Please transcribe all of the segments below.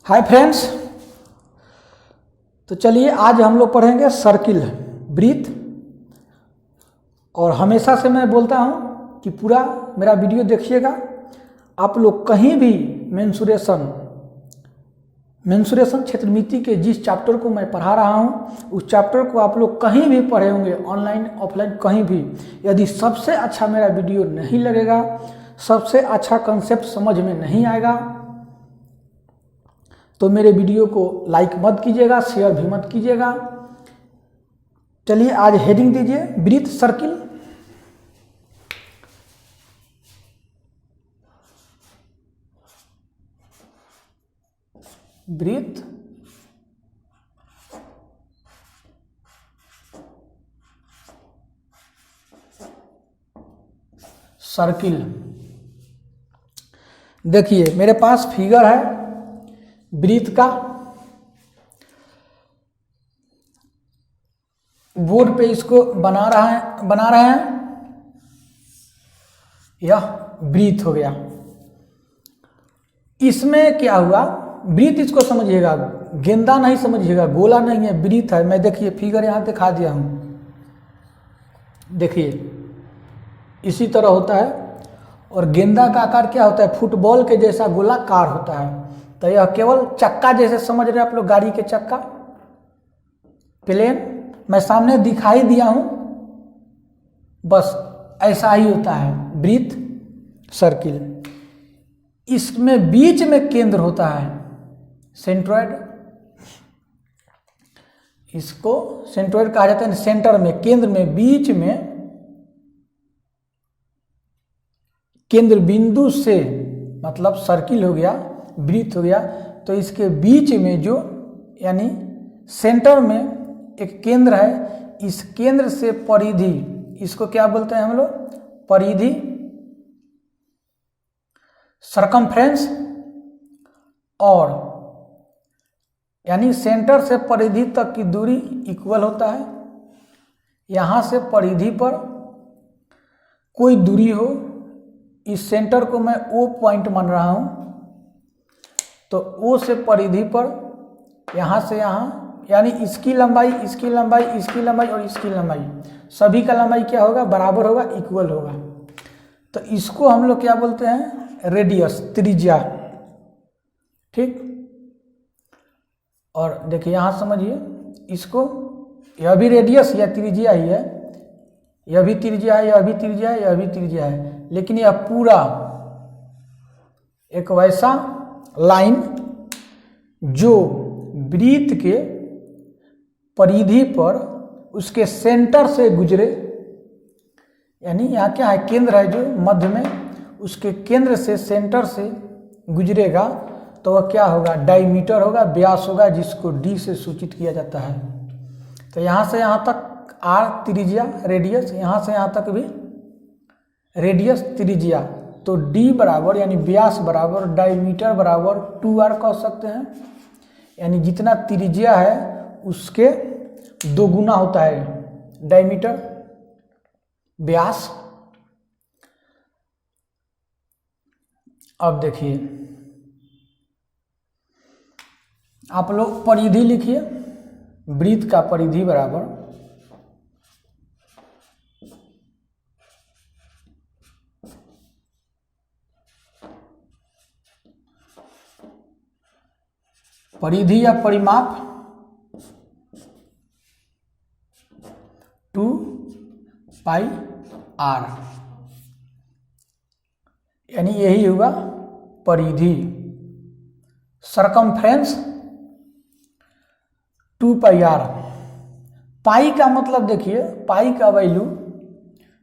Hi friends, तो चलिए आज हम लोग पढ़ेंगे सर्किल ब्रीथ। और हमेशा से मैं बोलता हूँ कि पूरा मेरा वीडियो देखिएगा। आप लोग कहीं भी मेंसुरेशन क्षेत्रमिति के जिस चैप्टर को मैं पढ़ा रहा हूँ उस चैप्टर को आप लोग कहीं भी पढ़े होंगे, ऑनलाइन ऑफलाइन कहीं भी। यदि सबसे अच्छा मेरा वीडियो नहीं लगेगा, सबसे अच्छा कंसेप्ट समझ में नहीं आएगा, तो मेरे वीडियो को लाइक मत कीजिएगा, शेयर भी मत कीजिएगा। चलिए आज हेडिंग दीजिए ब्रीथ सर्किल। Breathe circle. देखिए मेरे पास फिगर है ब्रीथ का, बोर्ड पे इसको बना रहे हैं। यह ब्रीथ हो गया। इसमें क्या हुआ, ब्रीथ इसको समझिएगा, गेंदा नहीं समझिएगा, गोला नहीं है, ब्रीथ है। मैं देखिए फिगर यहां दिखा दिया हूं, देखिए इसी तरह होता है। और गेंदा का आकार क्या होता है, फुटबॉल के जैसा गोलाकार होता है। तो यह केवल चक्का जैसे समझ रहे हैं आप लोग, गाड़ी के चक्का, प्लेन मैं सामने दिखाई दिया हूं, बस ऐसा ही होता है ब्रीथ सर्किल। इसमें बीच में केंद्र होता है सेंट्रॉइड, इसको सेंट्रॉइड कहा जाता है। सेंटर में, केंद्र में, बीच में, केंद्र बिंदु से मतलब सर्किल हो गया, ब्रीथ हो गया। तो इसके बीच में जो यानी सेंटर में एक केंद्र है, इस केंद्र से परिधि, इसको क्या बोलते हैं हम लोग, परिधि, सरकमफ्रेंस। और यानी सेंटर से परिधि तक की दूरी इक्वल होता है। यहां से परिधि पर कोई दूरी हो, इस सेंटर को मैं O पॉइंट मान रहा हूं, तो O से परिधि पर यहां से यहां, यानी इसकी लंबाई, इसकी लंबाई, इसकी लंबाई और इसकी लंबाई, सभी का लंबाई क्या होगा, बराबर होगा, इक्वल होगा। तो इसको हम लोग क्या बोलते हैं, रेडियस, त्रिज्या। ठीक। और देखिए यहां समझिए इसको, यह भी रेडियस या त्रिज्या ही है, यह भी त्रिज्या है, यह भी त्रिज्या है, यह भी त्रिज्या है। लेकिन यह पूरा एक वैसा लाइन जो ब्रीथ के परिधि पर उसके सेंटर से गुजरे, यानी यहाँ क्या है, केंद्र है जो मध्य में, उसके केंद्र से सेंटर से गुजरेगा, तो वह क्या होगा, डायमीटर होगा, व्यास होगा, जिसको D से सूचित किया जाता है। तो यहाँ से यहाँ तक R त्रिज्या, रेडियस, यहाँ से यहाँ तक भी रेडियस, त्रिज्या। तो D बराबर यानी व्यास बराबर डायमीटर बराबर 2R कह सकते हैं। यानी जितना त्रिज्या है उसके 2 गुना होता है डायमीटर, व्यास। अब देखिए आप लोग परिधि लिखिए, ब्रीथ का परिधि बराबर परिधि या परिमाप 2πr, यानी यही हुआ परिधि। Circumference 2πr। पाई का मतलब देखिए, पाई का वैल्यू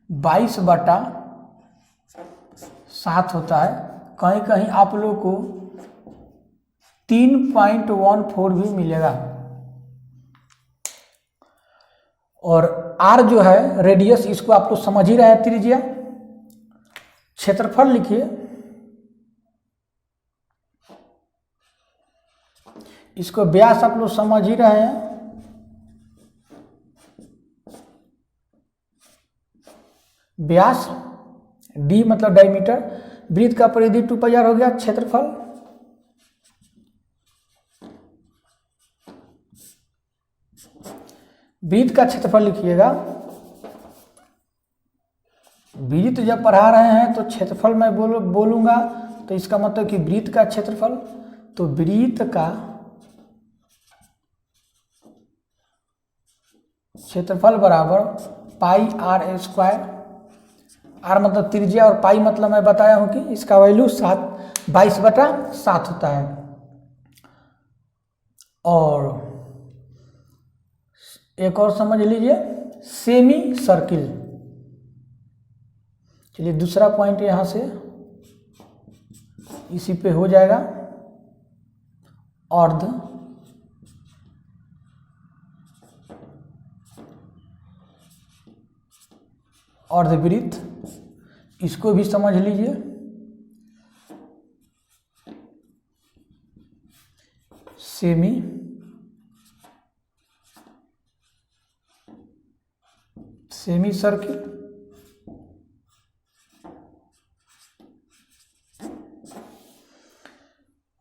22/7 होता है। कहीं कहीं आप लोग को 3.14 भी मिलेगा। और R जो है रेडियस, इसको आप लोग समझ ही रहे हैं, त्रिज्या। क्षेत्रफल लिखिए, इसको व्यास आप लोग समझ ही रहे हैं। व्यास D मतलब डायमीटर, ब्रीथ का परिधि 2πr हो गया, क्षेत्रफल वृत्त का क्षेत्रफल लिखिएगा। वृत्त जब पढ़ा रहे हैं तो क्षेत्रफल मैं बोलूँगा तो इसका मतलब कि वृत्त का क्षेत्रफल, तो वृत्त का क्षेत्रफल बराबर पाई आर स्क्वायर। आर मतलब त्रिज्या और पाई मतलब मैं बताया हूँ कि इसका वैल्यू 22/7 होता है। और एक और समझ लीजिए, सेमी सर्किल। चलिए दूसरा पॉइंट यहाँ से इसी पे हो जाएगा। अर्धवृत्त, इसको भी समझ लीजिए। सेमी सर्किल,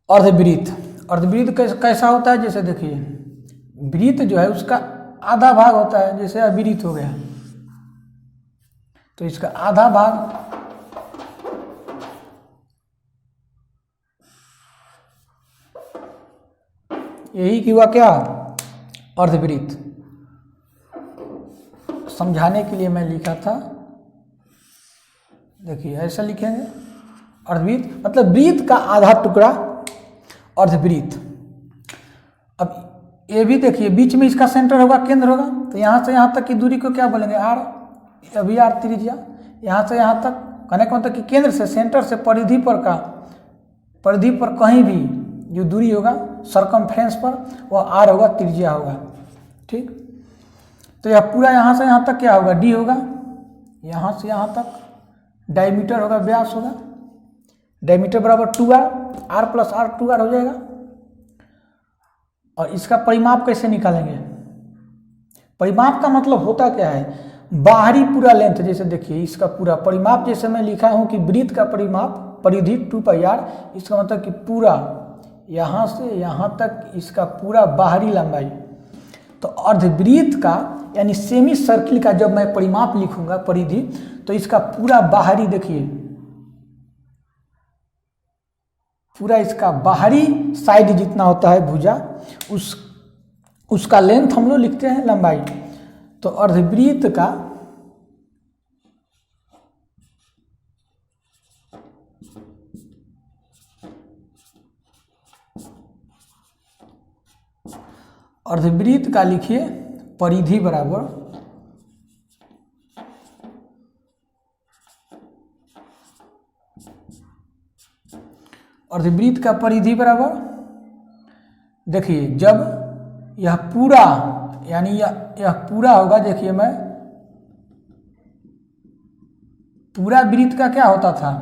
अर्धवृत्त कैसा होता है? जैसे देखिए, वृत्त जो है उसका आधा भाग होता है, जैसे अवृत्त हो गया, तो इसका आधा भाग यही कि हुआ क्या? अर्धवृत्त। समझाने के लिए मैं लिखा था, देखिए ऐसा लिखेंगे, अर्धवृत्त मतलब वृत्त का आधा टुकड़ा अर्धवृत्त। अब ये भी देखिए, बीच में इसका सेंटर होगा, केंद्र होगा, तो यहाँ से यहाँ तक की दूरी को क्या बोलेंगे? आर। अभी आर त्रिज्या। यहाँ से यहाँ तक कहने का मतलब कि केंद्र से, सेंटर से परिधि पर कहीं भी जो दूरी होगा सरकमफ्रेंस पर, वह आर होगा, त्रिज्या होगा। ठीक, तो यह पूरा यहाँ से यहाँ तक क्या होगा? डी होगा। यहाँ से यहाँ तक डायमीटर होगा, व्यास होगा। डायमीटर बराबर 2r, r plus r 2r हो जाएगा। और इसका परिमाप कैसे निकालेंगे? परिमाप का मतलब होता क्या है? बाहरी पूरा लेंथ, जैसे देखिए इसका पूरा परिमाप, जैसे मैं लिखा हूं कि वृत्त का परिमाप परिधि 2πr, इसका मतलब कि पूरा यहाँ से यहाँ तक इसका पूरा बाहरी लंबाई। तो अर्धवृत्त का यानी सेमी सर्किल का जब मैं परिमाप लिखूंगा परिधि, तो इसका पूरा बाहरी, देखिए पूरा इसका बाहरी साइड जितना होता है भुजा, उसका लेंथ हम लोग लिखते हैं लंबाई। तो अर्धवृत्त का लिखिए परिधि बराबर अर्धवृत्त का परिधि बराबर, देखिए जब यह पूरा यानी यह पूरा होगा, देखिए मैं पूरा वृत्त का क्या होता था,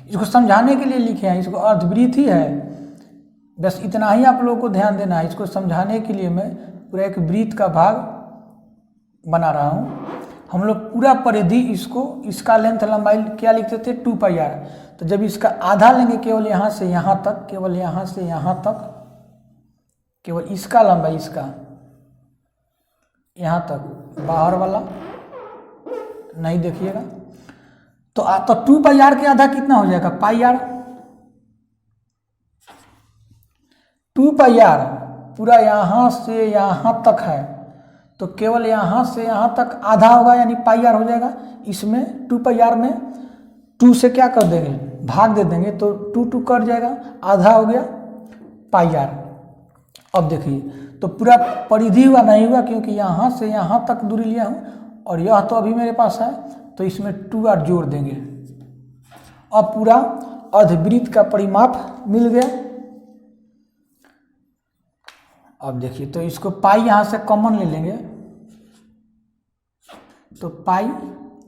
इसको समझाने के लिए लिखे हैं, इसको अर्धवृत्त ही है, बस इतना ही आप लोगों को ध्यान देना है। इसको समझाने के लिए मैं पूरा एक वृत्त का भाग बना रहा हूँ। हम लोग पूरा परिधि इसका लेंथ लंबाई क्या लिखते थे? 2πr। तो जब इसका आधा लेंगे, केवल यहाँ से यहाँ तक, केवल यहाँ से यहाँ तक, केवल इसका लंबाई, इसका यहाँ तक, बाहर वाला नहीं देखिएगा। तो 2πr के आधा कितना हो जाएगा? πr। 2πr पूरा यहाँ से यहाँ तक है, तो केवल यहाँ से यहाँ तक आधा होगा, यानी πr हो जाएगा। इसमें 2πr में 2 से क्या कर देंगे? भाग दे देंगे, तो 2 कट जाएगा, आधा हो गया πr। अब देखिए, तो पूरा परिधि हुआ नहीं हुआ, क्योंकि यहाँ से यहाँ तक दूरी लिया हूँ, और यह तो अभी मेरे पास है, तो इसमें 2r जोड़ देंगे। अब पूरा अर्धवृत्त का परिमाप मिल गया। अब देखिए, तो इसको पाई यहाँ से कॉमन ले लेंगे, तो पाई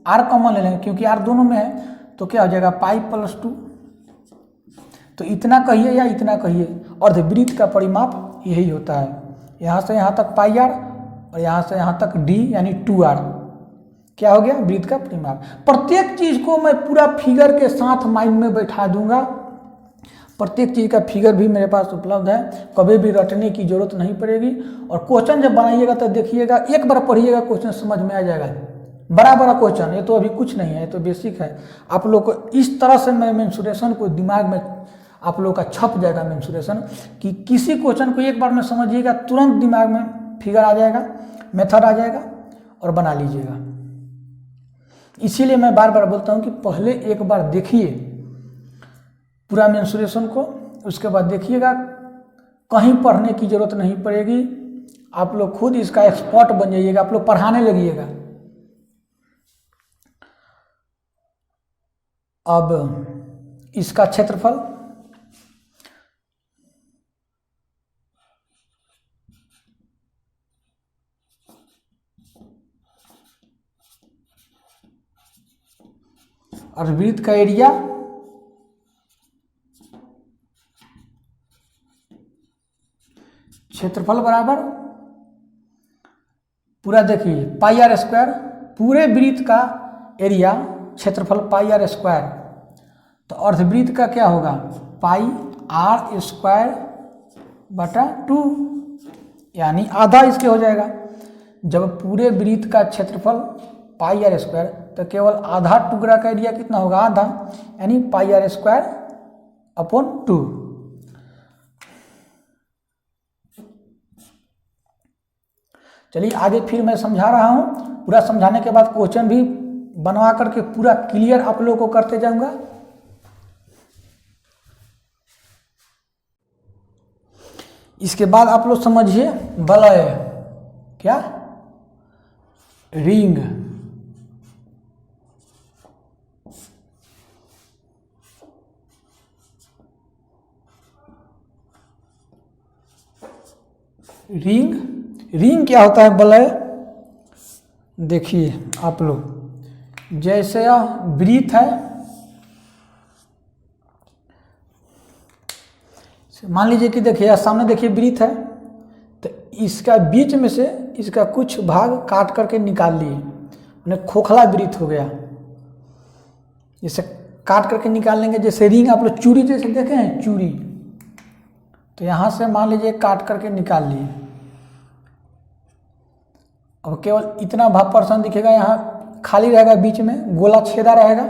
आर कॉमन ले लेंगे, क्योंकि आर दोनों में है, तो क्या हो जाएगा? Pi plus 2। तो इतना कहिए या इतना कहिए, अर्धवृत्त का परिमाप यही होता है। यहाँ से यहाँ तक πr और यहाँ से यहाँ तक d यानी 2r। क्या हो गया? वृत्त का परिमाप। प्रत्येक चीज को मैं पूरा फिगर के साथ माइंड में बैठा दूंगा, प्रत्येक चीज़ का फिगर भी मेरे पास उपलब्ध है, कभी भी रटने की जरूरत नहीं पड़ेगी। और क्वेश्चन जब बनाइएगा तो देखिएगा, एक बार पढ़िएगा क्वेश्चन समझ में आ जाएगा। बड़ा बड़ा क्वेश्चन, ये तो अभी कुछ नहीं है, ये तो बेसिक है। आप लोग को इस तरह से मैं मेंसुरेशन को दिमाग में आप लोग का छप जाएगा मेंसुरेशन, कि किसी क्वेश्चन को एक बार में समझिएगा, तुरंत दिमाग में फिगर आ जाएगा, मेथड आ जाएगा और बना लीजिएगा। इसीलिए मैं बार बार बोलता हूँ कि पहले एक बार देखिए पूरा मेंसुरेशन को, उसके बाद देखिएगा, कहीं पढ़ने की जरूरत नहीं पड़ेगी। आप लोग खुद इसका एक्सपर्ट बन जाइएगा, आप लोग पढ़ाने लगिएगा। अब इसका क्षेत्रफल, अर्धवृत्त का एरिया, क्षेत्रफल बराबर पूरा देखिए पाई आर स्क्वायर, पूरे वृत्त का एरिया क्षेत्रफल पाई आर स्क्वायर। तो अर्धवृत्त का क्या होगा, पाई आर स्क्वायर बटा 2, यानी आधा इसके हो जाएगा। जब पूरे वृत्त का क्षेत्रफल पाई आर स्क्वायर, तो केवल आधा टुकड़ा का एरिया कितना होगा, आधा, यानी पाई आर स्क्वायर अपॉन 2। चलिए आगे फिर मैं समझा रहा हूँ, पूरा समझाने के बाद क्वेश्चन भी बनवा करके पूरा क्लियर आप लोगों को करते जाऊंगा। इसके बाद आप लोग समझिए वलय, क्या, रिंग। रिंग, रिंग क्या होता है, वलय। देखिए आप लोग, जैसे यह वृत्त है, मान लीजिए कि देखिए यह सामने देखिए वृत्त है, तो इसका बीच में से इसका कुछ भाग काट करके निकाल लिए, उन्हें खोखला वृत्त हो गया। जैसे काट करके निकाल लेंगे, जैसे रिंग आप लोग चूड़ी जैसे देखे हैं, चूड़ी, तो यहाँ से मान लीजिए काट करके निकाल लिए। अब केवल इतना भाग पर्सन दिखेगा, यहाँ खाली रहेगा, बीच में गोला छेदा रहेगा।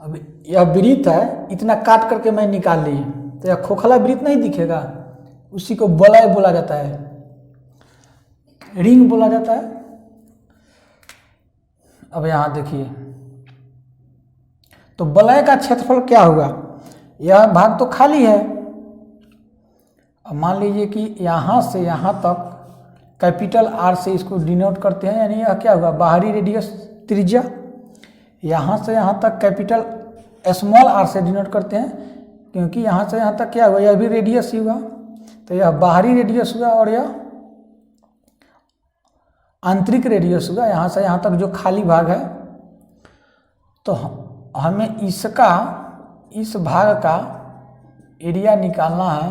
अब यह वृत्त है, इतना काट करके मैं निकाल ली, तो यह खोखला वृत्त नहीं दिखेगा, उसी को वलय बोला जाता है, रिंग बोला जाता है। अब यहाँ देखिए, तो वलय का क्षेत्रफल क्या होगा, यह भाग तो खाली है। अब मान लीजिए कि यहाँ से यहाँ तक कैपिटल आर से इसको डिनोट करते हैं, यानी यह क्या होगा, बाहरी रेडियस त्रिज्या। यहाँ से यहाँ तक कैपिटल स्मॉल आर से डिनोट करते हैं, क्योंकि यहाँ से यहाँ तक क्या हुआ, यह भी रेडियस ही हुआ, तो यह बाहरी रेडियस हुआ और यह आंतरिक रेडियस हुआ, यहाँ से यहाँ तक जो खाली भाग है। तो हमें इसका, इस भाग का एरिया निकालना है,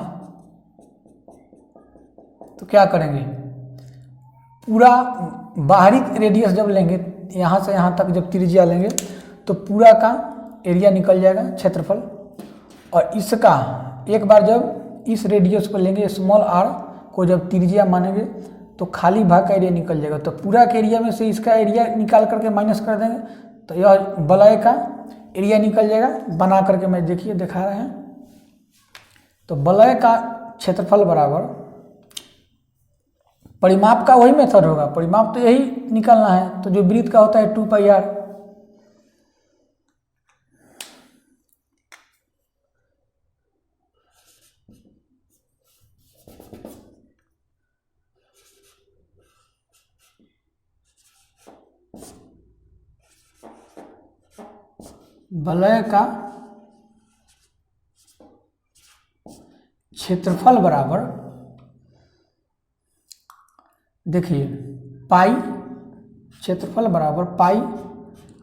तो क्या करेंगे, पूरा बाहरी रेडियस जब लेंगे, यहाँ से यहाँ तक जब त्रिज्या लेंगे, तो पूरा का एरिया निकल जाएगा, क्षेत्रफल। और इसका एक बार जब इस रेडियस को लेंगे, स्मॉल आर को जब त्रिज्या मानेंगे, तो खाली भाग का एरिया निकल जाएगा। तो पूरा के एरिया में से इसका एरिया निकाल करके माइनस कर देंगे, तो यह वलय का एरिया निकल जाएगा। बना करके मैं देखिए दिखा रहे हैं, तो वलय का क्षेत्रफल बराबर, परिमाप का वही मेथड होगा, परिमाप तो यही निकालना है, तो जो वृत्त का होता है 2 पाई आर। वलय का क्षेत्रफल बराबर, देखिए पाई, क्षेत्रफल बराबर पाई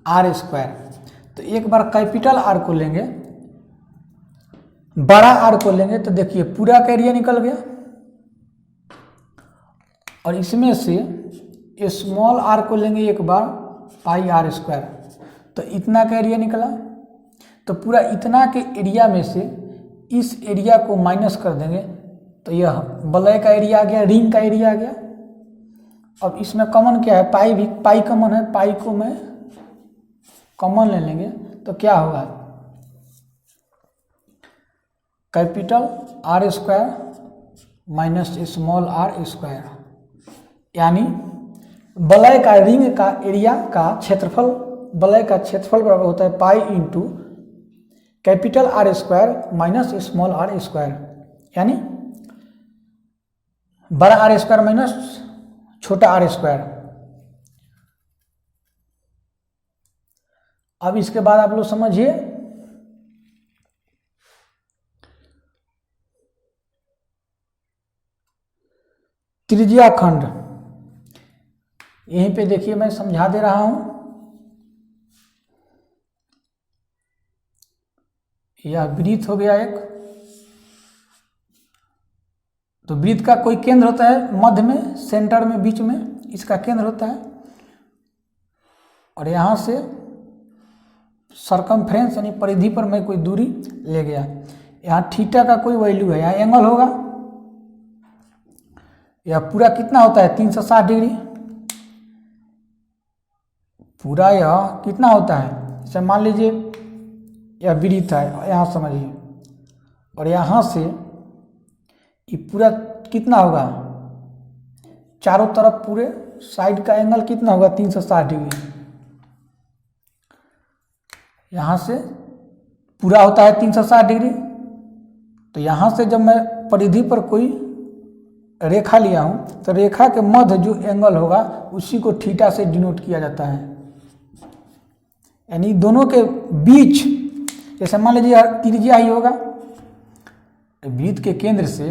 आर स्क्वायर। तो एक बार कैपिटल आर को लेंगे, बड़ा आर को लेंगे, तो देखिए पूरा का एरिया निकल गया, और इसमें से स्मॉल आर को लेंगे एक बार, पाई आर स्क्वायर, तो इतना का एरिया निकला। तो पूरा इतना के एरिया में से इस एरिया को माइनस कर देंगे तो यह वलय का एरिया आ गया, रिंग का एरिया आ गया। अब इसमें कॉमन क्या है, पाई भी, पाई कॉमन है, पाई को मैं कॉमन ले लेंगे तो क्या होगा, capital R square minus small R square, यानी वलय का रिंग का एरिया का क्षेत्रफल, वलय का क्षेत्रफल बराबर होता है pi into capital R square minus small R square, यानी बड़ा आर स्क्वायर माइनस छोटा आर स्क्वायर। अब इसके बाद आप लोग समझिए, त्रिज्या खंड, यहीं पे देखिए मैं समझा दे रहा हूं। यह वृत्त हो गया एक, तो वृत्त का कोई केंद्र होता है मध्य में, सेंटर में, बीच में इसका केंद्र होता है, और यहां से सरकमफ्रेंस यानी परिधि पर मैं कोई दूरी ले गया। यहाँ थीटा का कोई वैल्यू है, यहाँ एंगल होगा, यह पूरा कितना होता है 360 डिग्री, पूरा यह कितना होता है, जैसे मान लीजिए यह वृत्त है, यहाँ समझिए, और यहाँ से ये पूरा कितना होगा, चारों तरफ पूरे साइड का एंगल कितना होगा 360 डिग्री। यहाँ से पूरा होता है 360 डिग्री, तो यहाँ से जब मैं परिधि पर कोई रेखा लिया हूँ तो रेखा के मध्य जो एंगल होगा उसी को थीटा से डिनोट किया जाता है, यानी दोनों के बीच, जैसे मान लीजिए त्रिज्या ही होगा, वृत्त के केंद्र से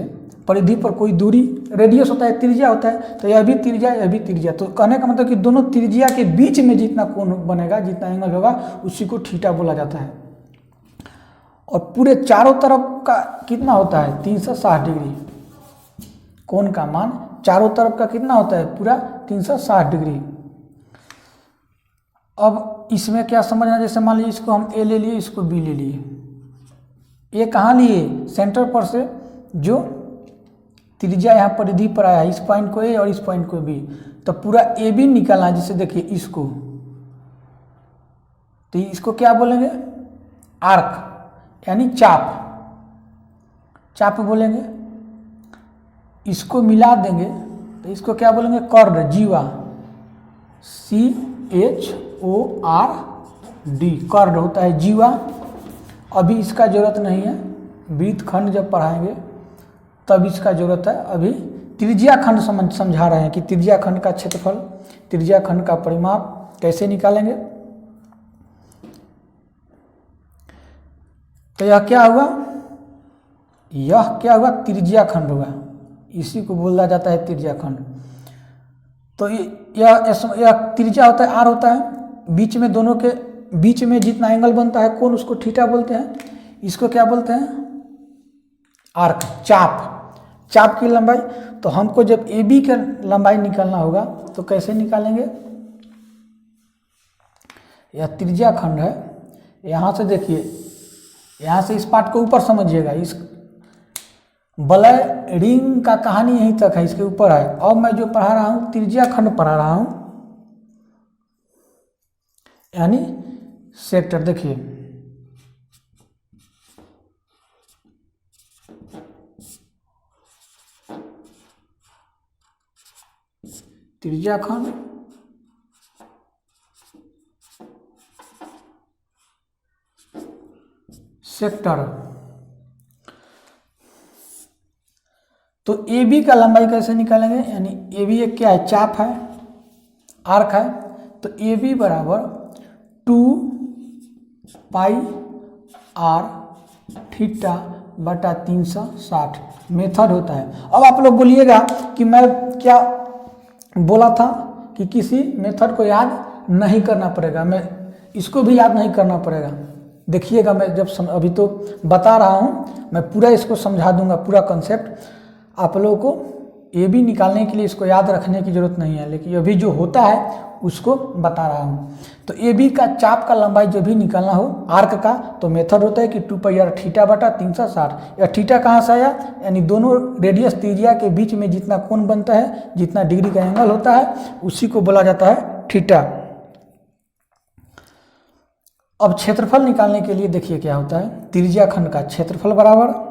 परिधि पर कोई दूरी, रेडियस होता है, त्रिज्या होता है, तो यह भी त्रिज्या, यह भी त्रिज्या, तो कहने का मतलब कि दोनों त्रिज्या के बीच में जितना कोण बनेगा, जितना एंगल होगा उसी को थीटा बोला जाता है। और पूरे चारों तरफ का कितना होता है 360 डिग्री, कोण का मान चारों तरफ का कितना होता है पूरा 360 डिग्री। अब इसमें क्या समझना, जैसे मान लीजिए इसको हम ए ले लिए, इसको बी ले लिए, ये कहाँ लिए, सेंटर पर से जो त्रिज्या यहाँ परिधि पर आया, इस पॉइंट को ए और इस पॉइंट को बी, तो पूरा ए बी निकालना है, जैसे देखिए इसको, तो इसको क्या बोलेंगे, आर्क यानी चाप, चाप बोलेंगे। इसको मिला देंगे तो इसको क्या बोलेंगे, कर्ड, जीवा, CHORD, कर्ड होता है जीवा। अभी इसका जरूरत नहीं है, वृत्त खंड जब पढ़ाएंगे तब इसका जरूरत है, अभी त्रिज्या खंड समझा रहे हैं कि त्रिज्या खंड का क्षेत्रफल, त्रिज्या खंड का परिमाप कैसे निकालेंगे। तो यह क्या हुआ, यह क्या हुआ, त्रिज्या खंड होगा, इसी को बोला जाता है त्रिज्या खंड। तो यह त्रिज्या होता है, आर होता है, बीच में, दोनों के बीच में जितना एंगल बनता है कोण, उसको थीटा बोलते हैं। इसको क्या बोलते हैं, आर्क, चाप, चाप की लंबाई। तो हमको जब ए बी का लंबाई निकालना होगा तो कैसे निकालेंगे, यह त्रिज्या खंड है, यहाँ से देखिए, यहाँ से इस पार्ट को ऊपर समझिएगा, इस वलय रिंग का कहानी यहीं तक है, इसके ऊपर है। अब मैं जो पढ़ा रहा हूँ त्रिज्या खंड पढ़ा रहा हूँ, यानी सेक्टर, देखिए त्रिज्या खंड, सेक्टर। तो ए बी का लंबाई कैसे निकालेंगे, यानी ए बी एक क्या है, चाप है, आर्क है, तो ए बी बराबर 2 पाई आर थीटा बटा 360 मेथड होता है। अब आप लोग बोलिएगा कि मैं क्या बोला था कि किसी मेथड को याद नहीं करना पड़ेगा, मैं इसको भी याद नहीं करना पड़ेगा। देखिएगा, मैं जब अभी तो बता रहा हूँ, मैं पूरा इसको समझा दूंगा, पूरा कॉन्सेप्ट आप लोगों को ए बी निकालने के लिए इसको याद रखने की जरूरत नहीं है, लेकिन अभी जो होता है उसको बता रहा हूँ। तो ए बी का चाप का लंबाई जो भी निकालना हो आर्क का, तो मेथड होता है कि 2πr थीटा बटा 360। या थीटा कहाँ से आया, यानी दोनों रेडियस त्रिज्या के बीच में जितना कोण बनता है, जितना डिग्री का एंगल होता है, उसी को बोला जाता है थीटा। अब क्षेत्रफल निकालने के लिए देखिए क्या होता है, त्रिज्या खंड का क्षेत्रफल बराबर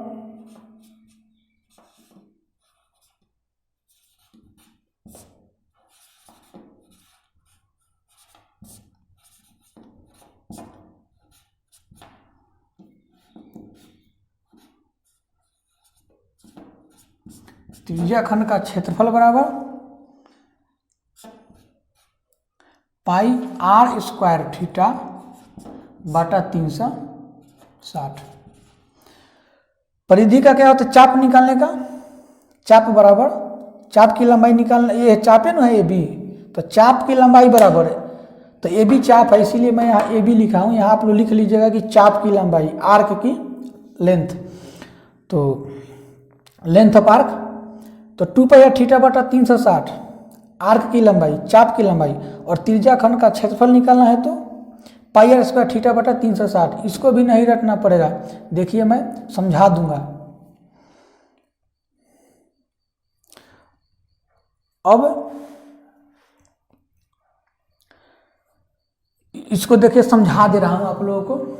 त्रिज्या खंड का क्षेत्रफल बराबर पाई आर स्क्वायर थीटा बटा 360। परिधि का क्या होता है, चाप निकालने का, चाप बराबर चाप की लंबाई निकालना, ये चाप है ना ए बी, तो चाप की लंबाई बराबर है, तो ए बी चाप है, इसीलिए मैं यहाँ ए बी लिखा हूँ। यहाँ आप लोग लिख लीजिएगा कि चाप की लंबाई, आर्क की लेंथ, तो लेंथ ऑफ आर्क, तो 2πr थीटा बटा 360 आर्क की लंबाई, चाप की लंबाई, और त्रिज्या खंड का क्षेत्रफल निकालना है तो पाई स्क्वायर थीटा बटा 360। इसको भी नहीं रटना पड़ेगा, देखिए मैं समझा दूंगा। अब इसको देखिए समझा दे रहा हूं आप लोगों को,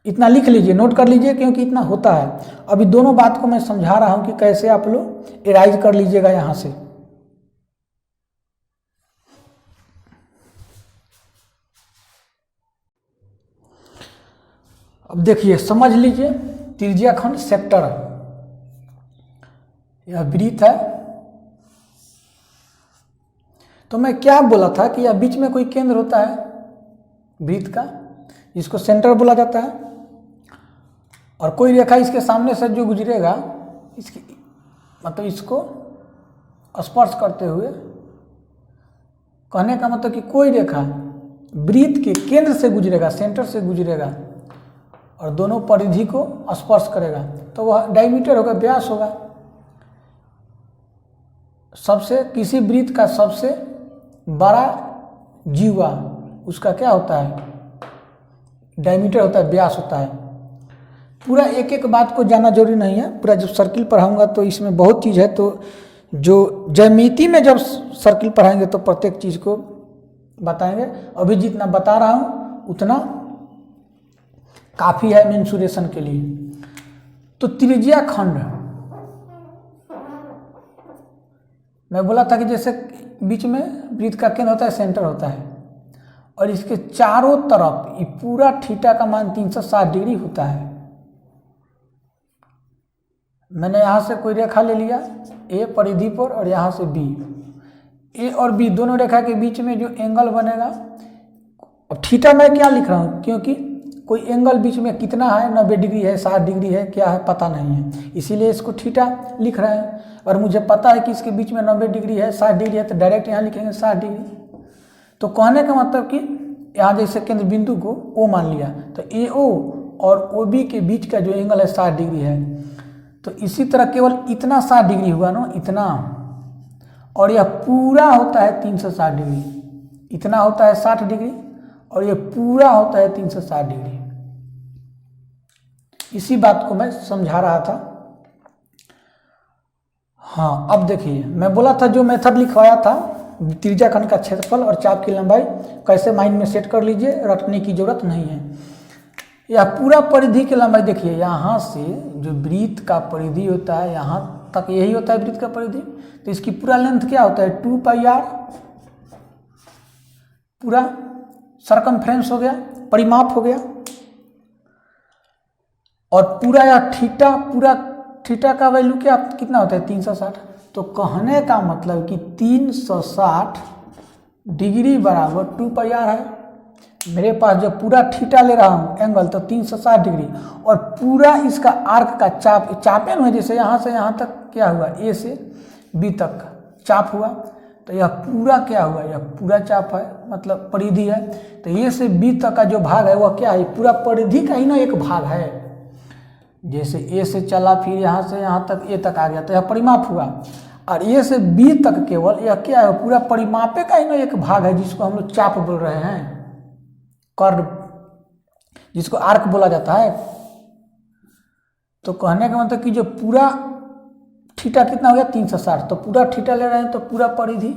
इतना लिख लीजिए, नोट कर लीजिए, क्योंकि इतना होता है। अभी दोनों बात को मैं समझा रहा हूं कि कैसे आप लोग एराइज कर लीजिएगा यहां से। अब देखिए समझ लीजिए, त्रिज्या खंड सेक्टर, यह वृत्त है, तो मैं क्या बोला था कि यह बीच में कोई केंद्र होता है वृत्त का, इसको सेंटर बोला जाता है, और कोई रेखा इसके सामने से जो गुजरेगा, इसकी मतलब इसको स्पर्श करते हुए, कहने का मतलब कि कोई रेखा वृत्त के केंद्र से गुजरेगा, सेंटर से गुजरेगा, और दोनों परिधि को स्पर्श करेगा, तो वह डायमीटर होगा, व्यास होगा। सबसे किसी वृत्त का सबसे बड़ा जीवा उसका क्या होता है, डायमीटर होता है, व्यास होता है। पूरा एक एक बात को जानना जरूरी नहीं है, पूरा जब सर्किल पढ़ाऊंगा तो इसमें बहुत चीज़ है, तो जो ज्यामिति में जब सर्किल पढ़ाएंगे तो प्रत्येक चीज़ को बताएंगे। अभी जितना बता रहा हूँ उतना काफ़ी है मेंसुरेशन के लिए। तो त्रिज्या खंड, मैं बोला था कि जैसे बीच में वृत्त का केंद्र होता है, सेंटर होता है, और इसके चारों तरफ ये पूरा थीटा का मान 360 डिग्री होता है। मैंने यहाँ से कोई रेखा ले लिया ए परिधि पर, और यहाँ से बी, ए और बी दोनों रेखा के बीच में जो एंगल बनेगा, अब थीटा मैं क्या लिख रहा हूँ, क्योंकि कोई एंगल बीच में कितना है, 90 डिग्री है, 60 डिग्री है, क्या है पता नहीं है, इसीलिए इसको थीटा लिख रहे हैं। और मुझे पता है कि इसके बीच में 90 डिग्री है, 60 डिग्री है, तो डायरेक्ट यहाँ लिखेंगे 60 डिग्री। तो कहने का मतलब कि यहाँ जैसे केंद्र बिंदु को ओ मान लिया, तो ए ओ और ओ बी के बीच का जो एंगल है 60 डिग्री है, तो इसी तरह केवल इतना 60 डिग्री हुआ ना, इतना, और यह पूरा होता है 360 डिग्री, इतना होता है 60 डिग्री, और यह पूरा होता है 360 डिग्री। इसी बात को मैं समझा रहा था। हाँ, अब देखिए मैं बोला था जो मेथड लिखवाया था, त्रिज्या खंड का क्षेत्रफल और चाप की लंबाई कैसे माइंड में सेट कर लीजिए, रटने की जरूरत नहीं है। यह पूरा परिधि की लंबाई देखिए, यहाँ से जो वृत्त का परिधि होता है यहाँ तक, यही होता है वृत्त का परिधि, तो इसकी पूरा लेंथ क्या होता है 2πr, पूरा सरकमफ्रेंस हो गया, परिमाप हो गया, और पूरा यह थीटा, पूरा थीटा का वैल्यू क्या कितना होता है 360। तो कहने का मतलब कि 360 डिग्री बराबर 2πr है। मेरे पास जो पूरा थीटा ले रहा हूँ एंगल, तो 360 डिग्री, और पूरा इसका आर्क का चाप, चापे में जैसे यहाँ से यहाँ तक क्या हुआ, ए से बी तक चाप हुआ, तो यह पूरा क्या हुआ, यह पूरा चाप है, मतलब परिधि है। तो ए से बी तक का जो भाग है वह क्या है, पूरा परिधि का ही ना एक भाग है। जैसे ए से चला, फिर यहाँ से यहाँ तक ए तक आ गया, तो यह परिमाप हुआ। और ए से बी तक केवल यह क्या है, पूरा परिमापे का ही ना एक भाग है, जिसको हम लोग चाप बोल रहे हैं, कर्व, जिसको आर्क बोला जाता है। तो कहने का मतलब कि जो पूरा थीटा कितना हो गया 360, तो पूरा थीटा ले रहे हैं तो पूरा परिधि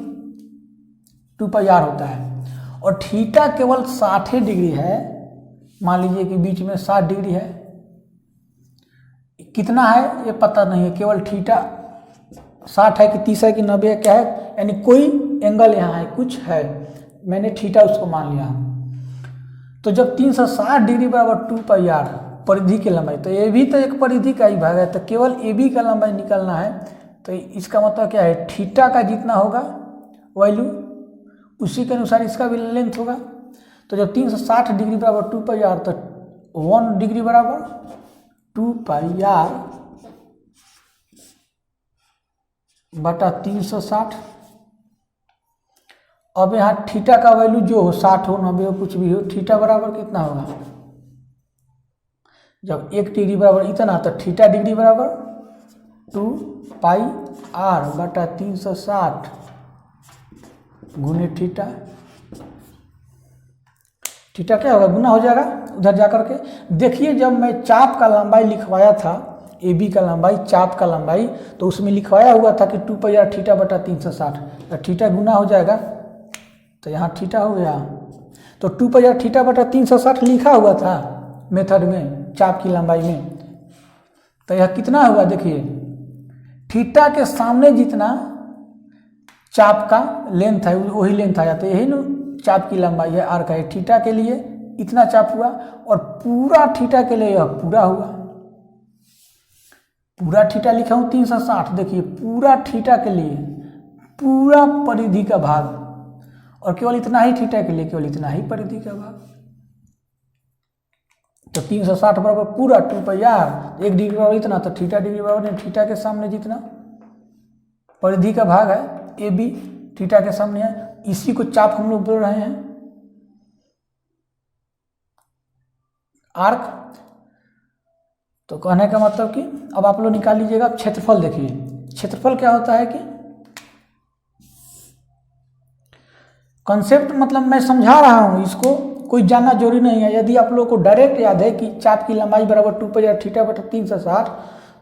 2πr होता है। और थीटा केवल 60 डिग्री है, मान लीजिए कि बीच में 60 डिग्री है, कितना है ये पता नहीं है, केवल थीटा 60 है कि 30 है कि 90 है, क्या है, यानी कोई एंगल यहाँ है, कुछ है, मैंने थीटा उसको मान लिया। तो जब 360 डिग्री बराबर 2πr परिधि की लंबाई, तो ये भी तो एक परिधि का ही भाग है, तो केवल ए बी का लंबाई निकालना है। तो इसका मतलब क्या है, थीटा का जितना होगा वैल्यू उसी के अनुसार इसका भी लेंथ होगा। तो जब 360 डिग्री बराबर 2πr, तो 1 डिग्री बराबर 2πr बटा 360। अब यहाँ थीटा का वैल्यू जो हो, 60 हो, 90 हो, कुछ भी हो, थीटा बराबर कितना होगा, जब 1 डिग्री बराबर इतना, तो थीटा डिग्री बराबर 2πr बटा 360 गुने थीटा। थीटा क्या होगा, गुना हो जाएगा उधर जाकर के। देखिए जब मैं चाप का लंबाई लिखवाया था, ए बी का लंबाई, चाप का लंबाई, तो उसमें लिखवाया हुआ था कि 2πr थीटा बटा 360, तो थीटा गुना हो जाएगा, तो यहाँ थीटा हो गया। तो 2πr थीटा बटा 360 लिखा हुआ था मेथड में, चाप की लंबाई में, तो यह कितना होगा, देखिए थीटा के सामने जितना चाप का लेंथ है वही लेंथ आया, तो यही ना चाप की लंबाई है, आर्क है। थीटा के लिए इतना चाप हुआ, और पूरा थीटा के लिए यह पूरा हुआ। पूरा थीटा लिखा हूँ 360, देखिए पूरा थीटा के लिए पूरा परिधि का भाग, और केवल इतना ही थीटा के लिए केवल इतना ही परिधि का भाग। तो 360 बराबर पूरा 2πr, 1 डिग्री बराबर इतना, तो थीटा डिग्री बराबर नहीं, थीटा के सामने जितना परिधि का भाग है ए बी, थीटा के सामने है, इसी को चाप हम लोग बोल रहे हैं, आर्क। तो कहने का मतलब कि अब आप लोग निकाल लीजिएगा क्षेत्रफल। देखिए क्षेत्रफल क्या होता है कि कॉन्सेप्ट, मतलब मैं समझा रहा हूं, इसको कोई जानना जरूरी नहीं है। यदि आप लोगों को डायरेक्ट याद है कि चाप की लंबाई बराबर 2πr थीटा बटा 360,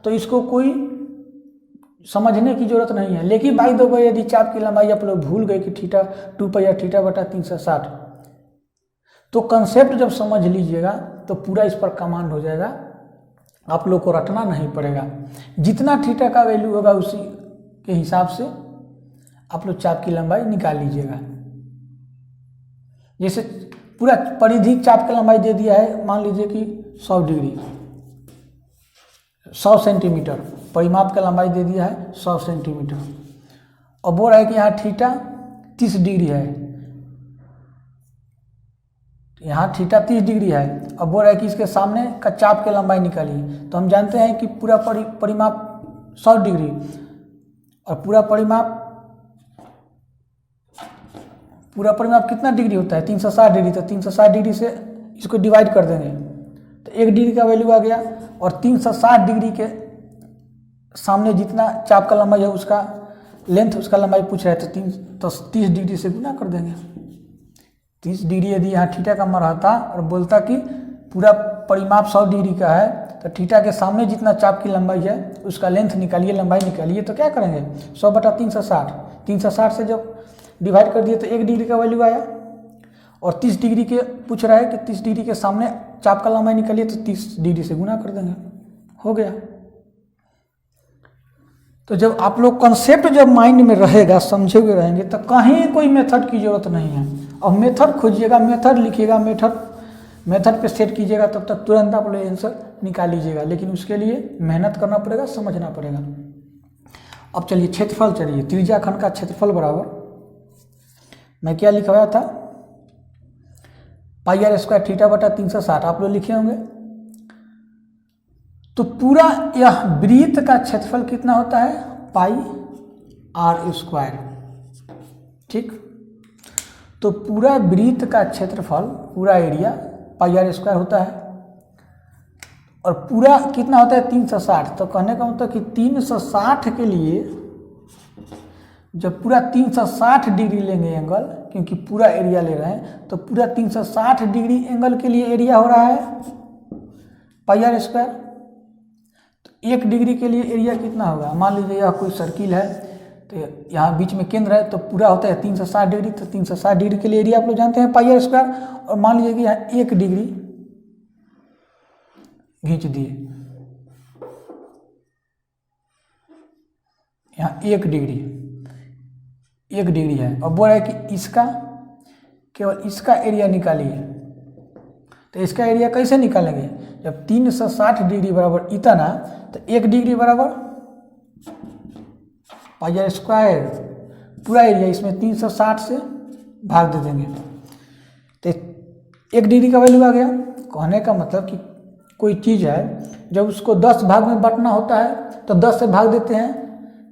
तो इसको कोई समझने की जरूरत नहीं है। लेकिन बाई दो भाई यदि चाप की लंबाई आप लोग भूल गए कि थीटा 2πr थीटा बटा 360, तो कंसेप्ट जब समझ लीजिएगा तो पूरा इस पर कमांड हो जाएगा, आप लोग को रटना नहीं पड़ेगा। जितना थीटा का वैल्यू होगा उसी के हिसाब से आप लोग चाप की लंबाई निकाल लीजिएगा। जैसे पूरा परिधि चाप की लंबाई दे दिया है, मान लीजिए कि 100 डिग्री, 100 सेंटीमीटर परिमाप का लंबाई दे दिया है 100 सेंटीमीटर। अब बोल रहा है कि यहाँ थीटा 30 डिग्री है, यहाँ थीटा 30 डिग्री है। अब बोल रहा है कि इसके सामने का चाप की लंबाई निकालिए, तो हम जानते हैं कि पूरा परिमाप 100 डिग्री, और पूरा परिमाप कितना डिग्री होता है, 360 डिग्री। तो 360 डिग्री से इसको डिवाइड कर देंगे, तो 1 डिग्री का वैल्यू आ गया। और 360 डिग्री के सामने जितना चाप का लंबाई है उसका लेंथ, उसका लंबाई पूछ रहा है, तो 30 डिग्री से गुना कर देंगे। 30 डिग्री यदि यहाँ थीटा का मान रहता और बोलता कि पूरा परिमाप 100 डिग्री का है, तो थीटा के सामने जितना चाप की लंबाई है उसका लेंथ निकालिए, लंबाई निकालिए, तो क्या करेंगे 100 बटा 360, 360 से जब डिवाइड कर दिए तो 1 डिग्री का वैल्यू आया। और 30 डिग्री के पूछ रहा है कि 30 डिग्री के सामने चाप का लंबाई निकालिए, तो 30 डिग्री से गुना कर देंगे, हो गया। तो जब आप लोग कंसेप्ट जब माइंड में रहेगा, समझे हुए रहेंगे, तो कहीं कोई मेथड की जरूरत नहीं है। और मेथड खोजिएगा, मेथड लिखिएगा, मेथड पे सेट कीजिएगा, तब तक तुरंत आप लोग आंसर निकाल लीजिएगा। लेकिन उसके लिए मेहनत करना पड़ेगा, समझना पड़ेगा। अब चलिए क्षेत्रफल, चलिए त्रिज्या खंड का क्षेत्रफल बराबर, मैं क्या लिखवाया था, πr² थीटा बटा 360 आप लोग लिखे होंगे। तो पूरा यह वृत्त का क्षेत्रफल कितना होता है, πr², ठीक। तो पूरा वृत्त का क्षेत्रफल, पूरा एरिया πr² होता है। और पूरा कितना होता है 360। तो कहने का मतलब कि 360 के लिए जब पूरा 360 डिग्री लेंगे एंगल, क्योंकि पूरा एरिया ले रहे हैं, तो पूरा 360 डिग्री एंगल के लिए एरिया हो रहा है पाई आर स्क्वायर। तो 1 डिग्री के लिए एरिया कितना होगा? मान लीजिए यह कोई सर्किल है, तो यहाँ बीच में केंद्र है, तो पूरा होता है 360 डिग्री। तो 360 डिग्री के लिए एरिया आप लोग जानते हैं पाई आर स्क्वायर। और मान लीजिए कि यहाँ 1 डिग्री खींच दिए, यहाँ 1 डिग्री है, और बोल रहा है कि इसका केवल इसका एरिया निकालिए। तो इसका एरिया कैसे निकालेंगे? जब 360 डिग्री बराबर इतना, तो 1 डिग्री बराबर पाई आर स्क्वायर पूरा एरिया, इसमें 360 से भाग दे देंगे, तो 1 डिग्री का वैल्यू आ गया। कहने का मतलब कि कोई चीज़ है, जब उसको 10 भाग में बांटना होता है तो 10 से भाग देते हैं,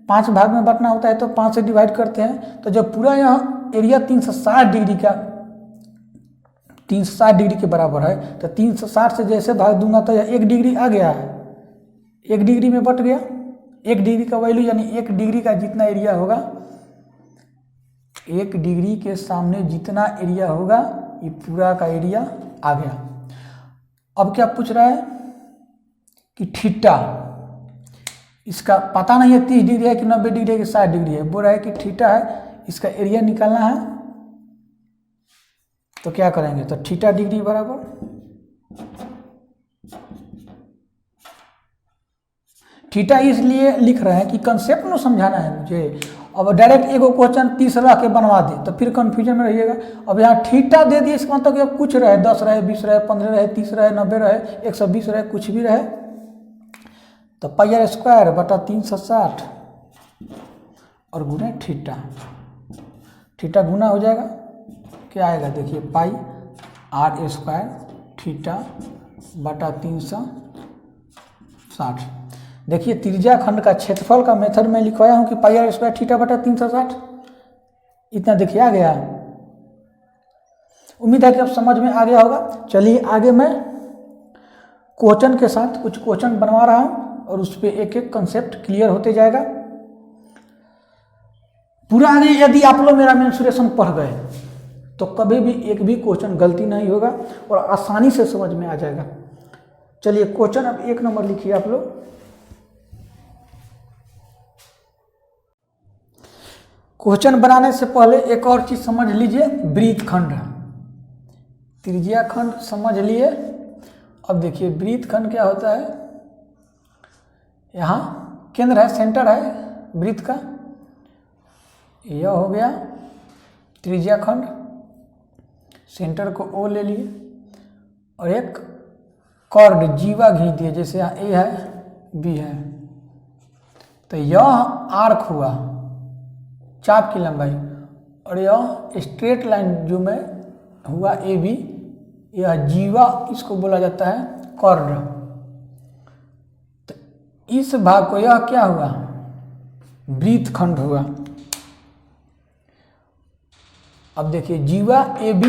5 भाग में बांटना होता है तो 5 से डिवाइड करते हैं। तो जब पूरा यह एरिया 360 डिग्री के बराबर है, तो 360 से जैसे भाग दूंगा तो यह 1 डिग्री आ गया है, 1 डिग्री में बट गया। 1 डिग्री का वैल्यू यानी 1 डिग्री का जितना एरिया होगा, 1 डिग्री के सामने जितना एरिया होगा, ये पूरा का एरिया आ गया। अब क्या पूछ रहा है कि थीटा, इसका पता नहीं है 30 डिग्री है कि 90 डिग्री है कि 60 डिग्री है। बोल रहा है कि थीटा है, इसका एरिया निकालना है। तो क्या करेंगे? तो थीटा डिग्री बराबर थीटा इसलिए लिख रहे हैं कि कंसेप्ट में समझाना है मुझे। अब डायरेक्ट एगो क्वेश्चन 30 रह के बनवा दे तो फिर कन्फ्यूजन में रहिएगा। अब यहाँ थीटा दे दिए, इसका मतलब कि अब कुछ रहे, 10 रहे, 20 रहे, 15 रहे, 30 रहे, 90 रहे, 120 रहे, कुछ भी रहे, तो पाई आर स्क्वायर बटा 360 और गुणे थीटा गुना हो जाएगा, क्या आएगा? देखिए पाई आर स्क्वायर थीटा बटा 360। देखिए त्रिज्या खंड का क्षेत्रफल का मेथड में लिखवाया हूँ कि पाई आर स्क्वायर थीटा बटा 360, इतना देखिए आ गया। उम्मीद है कि अब समझ में आ गया होगा। चलिए आगे मैं क्वेश्चन के साथ कुछ क्वेश्चन बनवा रहा हूँ और उस पर एक एक कंसेप्ट क्लियर होते जाएगा। पूरा आगे यदि आप लोग मेरा मेंसुरेशन पढ़ गए तो कभी भी एक भी क्वेश्चन गलती नहीं होगा और आसानी से समझ में आ जाएगा। चलिए क्वेश्चन अब 1 नंबर लिखिए आप लोग। क्वेश्चन बनाने से पहले एक और चीज समझ लीजिए, वृत्तखंड, त्रिज्या खंड समझ लिए। अब देखिए वृत्तखंड क्या होता है, यहाँ केंद्र है, सेंटर है वृत्त का, यह हो गया त्रिज्या खंड, सेंटर को O ले लिए और एक कॉर्ड जीवा खींच दिए, जैसे यहाँ A है B है, तो यह आर्क हुआ चाप की लंबाई, और यह स्ट्रेट लाइन जो में हुआ AB, यह जीवा इसको बोला जाता है कॉर्ड। तो इस भाग को यह क्या हुआ, वृत्तखंड हुआ। अब देखिए जीवा AB,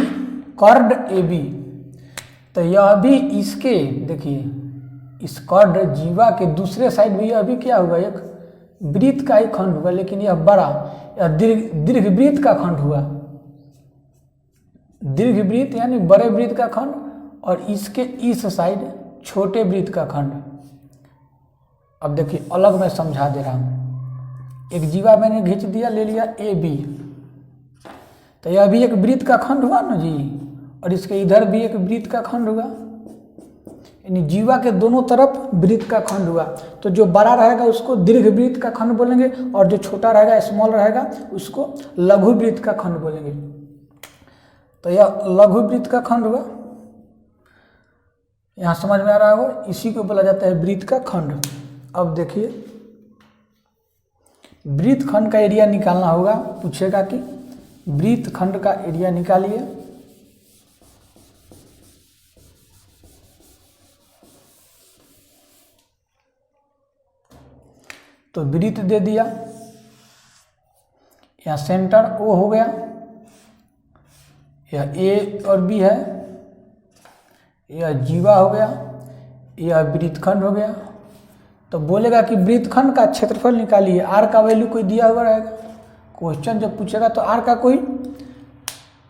कॉर्ड AB, तो यह भी इसके, देखिए इस कॉर्ड जीवा के दूसरे साइड भी यह भी क्या हुआ, एक वृत्त का ही खंड हुआ, लेकिन यह बड़ा, यह दीर्घ वृत्त का खंड हुआ, दीर्घ वृत्त यानी बड़े वृत्त का खंड, और इसके इस साइड छोटे वृत्त का खंड। अब देखिए अलग मैं समझा दे रहा हूँ। एक जीवा मैंने खींच दिया, ले लिया AB, तो यह भी एक वृत्त का खंड हुआ ना जी, और इसके इधर भी एक वृत्त का खंड हुआ, यानी जीवा के दोनों तरफ वृत्त का खंड हुआ। तो जो बड़ा रहेगा उसको दीर्घ वृत्त का खंड बोलेंगे, और जो छोटा रहेगा स्मॉल रहेगा उसको लघु वृत्त का खंड बोलेंगे। तो यह लघु वृत्त का खंड हुआ, यहाँ समझ में आ रहा होगा, इसी को बोला जाता है वृत्त का खंड। अब देखिए वृत्त खंड का एरिया निकालना होगा, पूछेगा कि वृत्त खंड का एरिया निकालिए। तो वृत्त दे दिया, यहाँ सेंटर O हो गया, यह A और B है, यह जीवा हो गया, यह वृत्तखंड हो गया। तो बोलेगा कि वृत्तखंड का क्षेत्रफल निकालिए, आर का वैल्यू कोई दिया हुआ रहेगा। क्वेश्चन जब पूछेगा तो आर का कोई,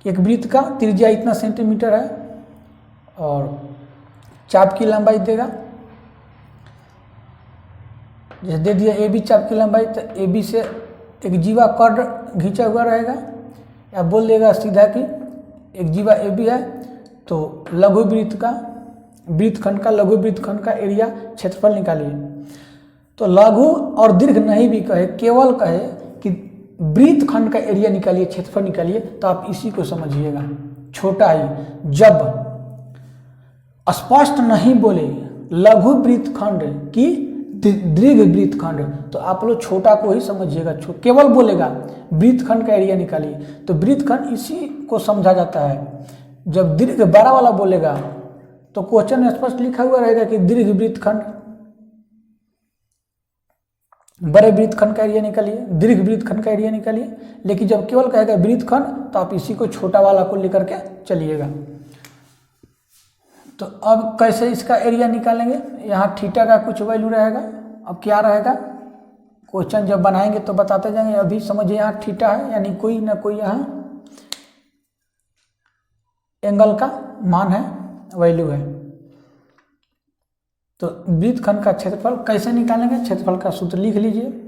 एक वृत्त का त्रिज्या इतना सेंटीमीटर है और चाप की लंबाई देगा, जैसे दे दिया ए बी चाप की लंबाई, तो ए बी से एक जीवा कर्ड घिंचा हुआ रहेगा, या बोल देगा सीधा कि एक जीवा ए बी है तो लघु वृत्त का, वृत्तखंड का, लघु वृत्तखंड का एरिया क्षेत्रफल निकालिए। तो लघु और दीर्घ नहीं भी कहे, केवल कहे कि वृत्तखंड का एरिया निकालिए, क्षेत्रफल निकालिए, तो आप इसी को समझिएगा। छोटा ही जब स्पष्ट नहीं बोले लघु वृत्तखंड की दीर्घ वृत्तखंड, तो आप लोग छोटा को ही समझिएगा। केवल बोलेगा वृत्तखंड का एरिया निकालिए, तो वृत्तखंड इसी को समझा जाता है। जब दीर्घ बड़ा वाला बोलेगा तो क्वेश्चन में स्पष्ट लिखा हुआ रहेगा कि दीर्घ वृत्तखंड, बड़े वृत्तखंड का एरिया निकालिए, दीर्घ वृत्तखंड का एरिया निकालिए। लेकिन जब केवल कहेगा वृत्तखंड, तो आप इसी को छोटा वाला को लेकर के चलिएगा। तो अब कैसे इसका एरिया निकालेंगे, यहाँ थीटा का कुछ वैल्यू रहेगा। अब क्या रहेगा, क्वेश्चन जब बनाएंगे तो बताते जाएंगे। अभी समझिए यहाँ थीटा है, यानी कोई ना कोई यहाँ एंगल का मान है, वैल्यू है। तो वृत्तखंड का क्षेत्रफल कैसे निकालेंगे, क्षेत्रफल का सूत्र लिख लीजिए।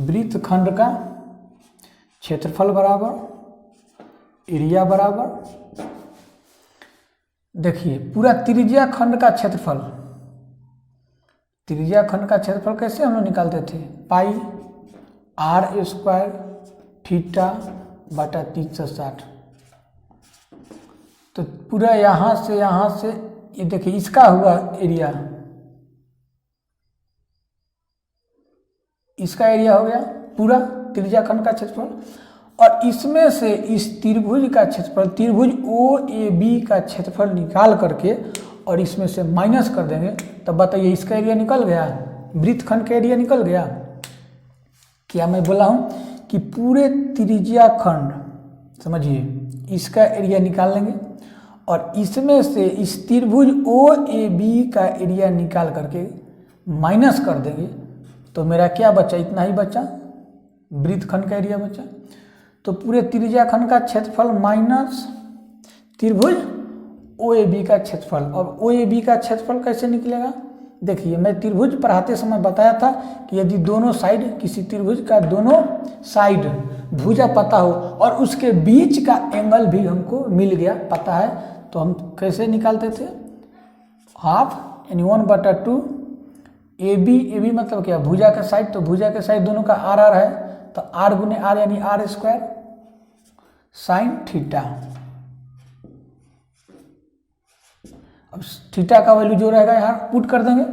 वृत्तखंड का क्षेत्रफल बराबर एरिया बराबर, देखिए पूरा त्रिज्या खंड का क्षेत्रफल, त्रिज्या खंड का क्षेत्रफल कैसे हम लोग निकालते थे, पाई आर स्क्वायर थीटा बटा 360। तो पूरा यहाँ से ये देखिए इसका हुआ एरिया, इसका एरिया हो गया पूरा त्रिज्या खंड का क्षेत्रफल, और इसमें से इस त्रिभुज का क्षेत्रफल, त्रिभुज ओ ए बी का क्षेत्रफल निकाल करके और इसमें से माइनस कर देंगे, तब बताइए इसका एरिया निकल गया, वृत्तखंड का एरिया निकल गया। क्या मैं बोला हूँ कि पूरे त्रिज्या खंड, समझिए इसका एरिया निकाल लेंगे और इसमें से इस त्रिभुज ओ ए बी का एरिया निकाल करके माइनस कर देंगे, तो मेरा क्या बचा, इतना ही बचा, वृत्तखंड का एरिया बचा। तो पूरे त्रिज्या खंड का क्षेत्रफल माइनस त्रिभुज ओ ए बी का क्षेत्रफल। और ओ ए बी का क्षेत्रफल कैसे निकलेगा, देखिए मैं त्रिभुज पढ़ाते समय बताया था कि यदि दोनों साइड, किसी त्रिभुज का दोनों साइड भुजा पता हो और उसके बीच का एंगल भी हमको मिल गया, पता है, तो हम कैसे निकालते थे, हाफ यानी 1/2 ए बी मतलब क्या, भुजा का साइड, तो भुजा के साइड दोनों का आर आर है, तो आर गुने आर यानी आर स्क्वायर साइन थीटा। अब थीटा का वैल्यू जो रहेगा यहाँ पुट कर देंगे,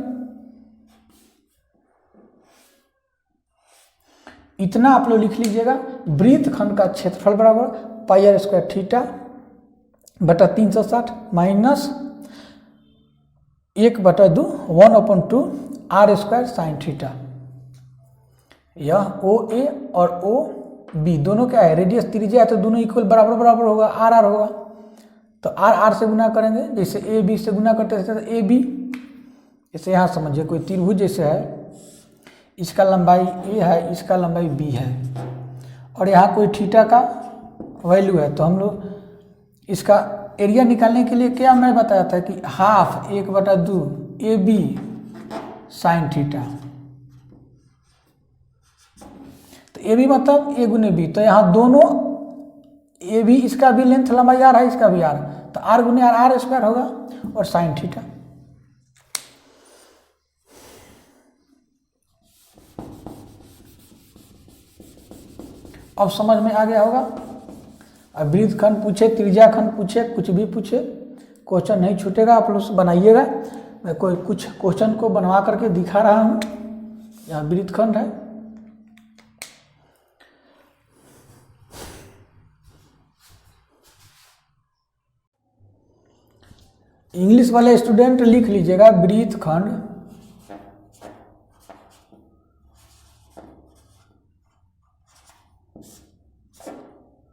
इतना आप लोग लिख लीजिएगा। वृत्तखंड का क्षेत्रफल बराबर पाई आर स्क्वायर थीटा बटा 360 minus 1/2 1/2 R square sine theta. यह ओ ए और ओ बी दोनों क्या है, रेडियस त्रिज्या है, तो दोनों इक्वल बराबर बराबर होगा, आर आर होगा, तो आर आर से गुना करेंगे, जैसे ए बी से गुना करते थे, तो ए बी, जैसे यहाँ समझिए कोई त्रिभुज जैसे है, इसका लंबाई ए है, इसका लंबाई बी है, और यहाँ कोई थीटा का वैल्यू है, तो हम लोग इसका एरिया निकालने के लिए क्या मैं बताया था कि half 1/2 A B sine theta. तो ए बी मतलब ए गुने बी, तो यहाँ दोनों ए बी, इसका भी लेंथ लंबाई आर है, इसका भी आर, तो आर गुने आर आर स्क्वायर होगा और साइन थीटा। अब समझ में आ गया होगा। अब वृत्तखंड पूछे, त्रिज्या खंड पूछे, कुछ भी पूछे, क्वेश्चन नहीं छूटेगा, आप लोग बनाइएगा। मैं कोई कुछ क्वेश्चन को बनवा करके दिखा रहा हूँ। यहाँ वृत्तखंड है, इंग्लिश वाले स्टूडेंट लिख लीजिएगा, वृत्तखंड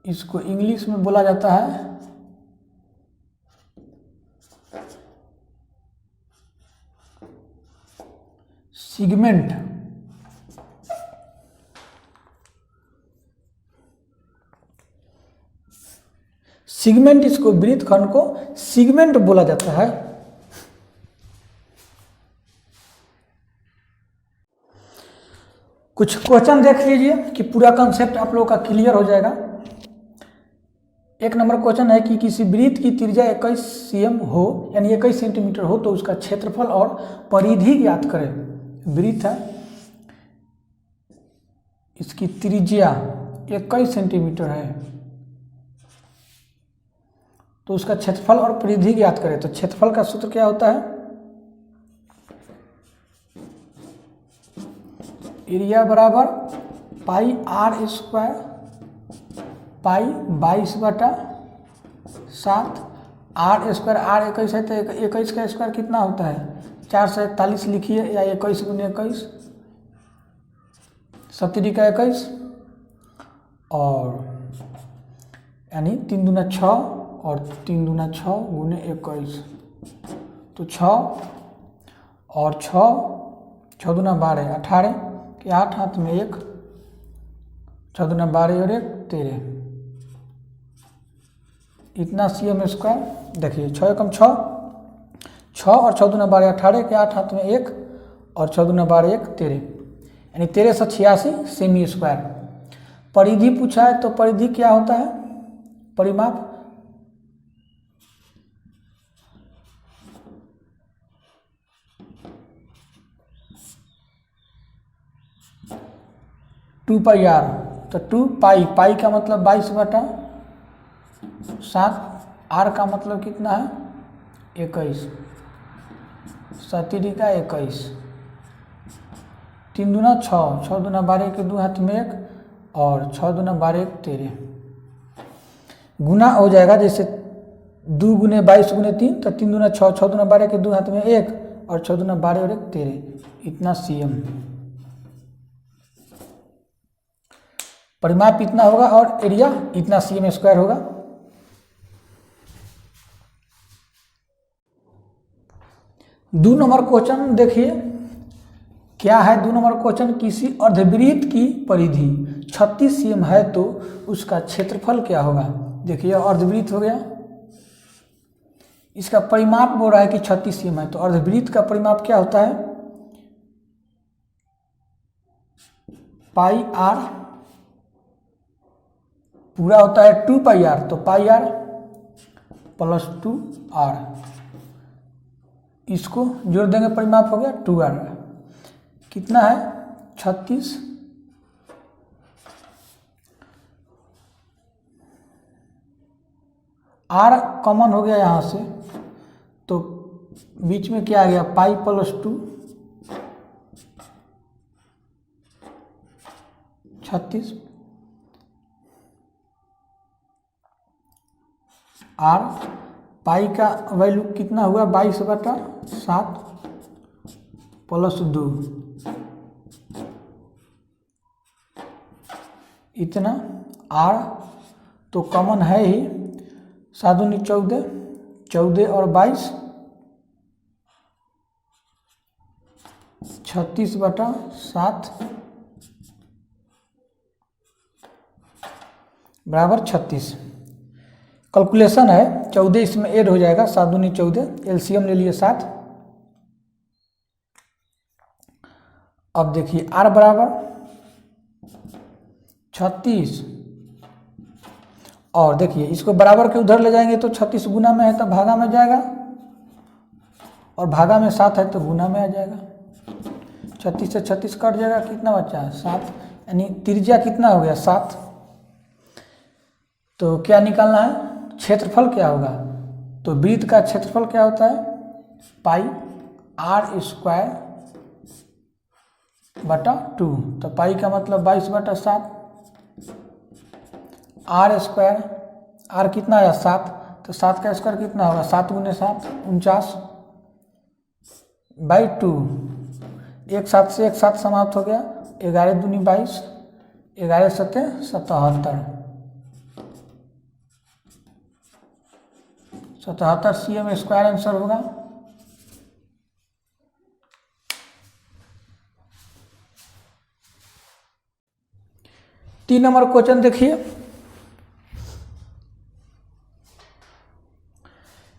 इसको इंग्लिश में बोला जाता है सिगमेंट। सिगमेंट, इसको वृत्तखंड को सिगमेंट बोला जाता है। कुछ क्वेश्चन देख लीजिए कि पूरा कंसेप्ट आप लोगों का क्लियर हो जाएगा। एक नंबर क्वेश्चन है कि किसी वृत्त की त्रिज्या 21 cm हो, यानी 21 सेंटीमीटर हो, तो उसका क्षेत्रफल और परिधि ज्ञात करें। वृत्त है, इसकी त्रिज्या 21 सेंटीमीटर है, तो उसका क्षेत्रफल और परिधि ज्ञात करें। तो क्षेत्रफल का सूत्र क्या होता है? एरिया बराबर पाई r square pi 22/7 r square. r 21 है तो 21 का स्क्वायर कितना होता है? 441 लिखिए, या 21 × 21 17 का 21, और यानी 3 दूना 6 और 3 दूना 6 गुने 21, तो 6 और 6 दूना 12 18 के 8 हाथ में 1, 6 दूना 12 और 1 13, इतना cm स्क्वायर। देखिए 6 एकम 6, 6 और 6 दूना 12 18 के 8 हाथ में 1 और 6 दूना 12 1 13, यानी 1386 सेमी स्क्वायर। परिधि पूछा है, तो परिधि क्या होता है? परिमाप 2 पाई r, तो 2 पाई, पाई का मतलब 22/7, r का मतलब कितना है? 21, 17 का 21, 3 दूना 6, 6 दूना 12 के 2 हाथ में 1 और 6 दूना 12 1 13, गुना हो जाएगा जैसे 2 गुने 22 गुने 3, तो 3 दूना 6, 6 दूना 12 के 2 हाथ में 1 और 6 दूना 12 और 1 13, इतना cm। परिमाप इतना होगा और एरिया इतना cm स्क्वायर होगा। दो नंबर क्वेश्चन देखिए क्या है। 2 नंबर क्वेश्चन, किसी अर्धवृत्त की परिधि 36 cm है तो उसका क्षेत्रफल क्या होगा? देखिए अर्धवृत्त हो गया, इसका परिमाप बोल रहा है कि 36 cm है, तो अर्धवृत्त का परिमाप क्या होता है? पाई r पूरा होता है 2 पाई r, तो पाई r प्लस 2r, इसको जोड़ देंगे, परिमाप हो गया 2r। कितना है? 36। r कॉमन हो गया यहाँ से, तो बीच में क्या आ गया? पाई प्लस 2, 36 r, पाई का वैल्यू कितना हुआ? 22/7 प्लस 2, इतना r तो कॉमन है ही, 7 दूनी 14, 14 और 22 36/7 बराबर 36। कैलकुलेशन है, 14 इसमें ऐड हो जाएगा, 7 दूनी 14, एलसीएम ले लिए 7। अब देखिए r बराबर 36, और देखिए इसको बराबर के उधर ले जाएंगे तो 36 गुना में है तो भागा में जाएगा, और भागा में 7 है तो गुना में आ जाएगा। 36 से 36 कट जाएगा, कितना बचा है? 7, यानी त्रिज्या कितना हो गया? 7। तो क्या निकालना है? क्षेत्रफल क्या होगा? तो वृत्त का क्षेत्रफल क्या होता है? पाई r स्क्वायर बटा 2, तो पाई का मतलब 22/7, r स्क्वायर, r कितना आया? 7, तो 7 का स्क्वायर कितना होगा? 7 गुने 7 49 बाई 2, एक 7 से एक 7 समाप्त हो गया, 11 दूनी 22, 11 7 77, 77 cm स्क्वायर आंसर होगा। तीन नंबर क्वेश्चन देखिए,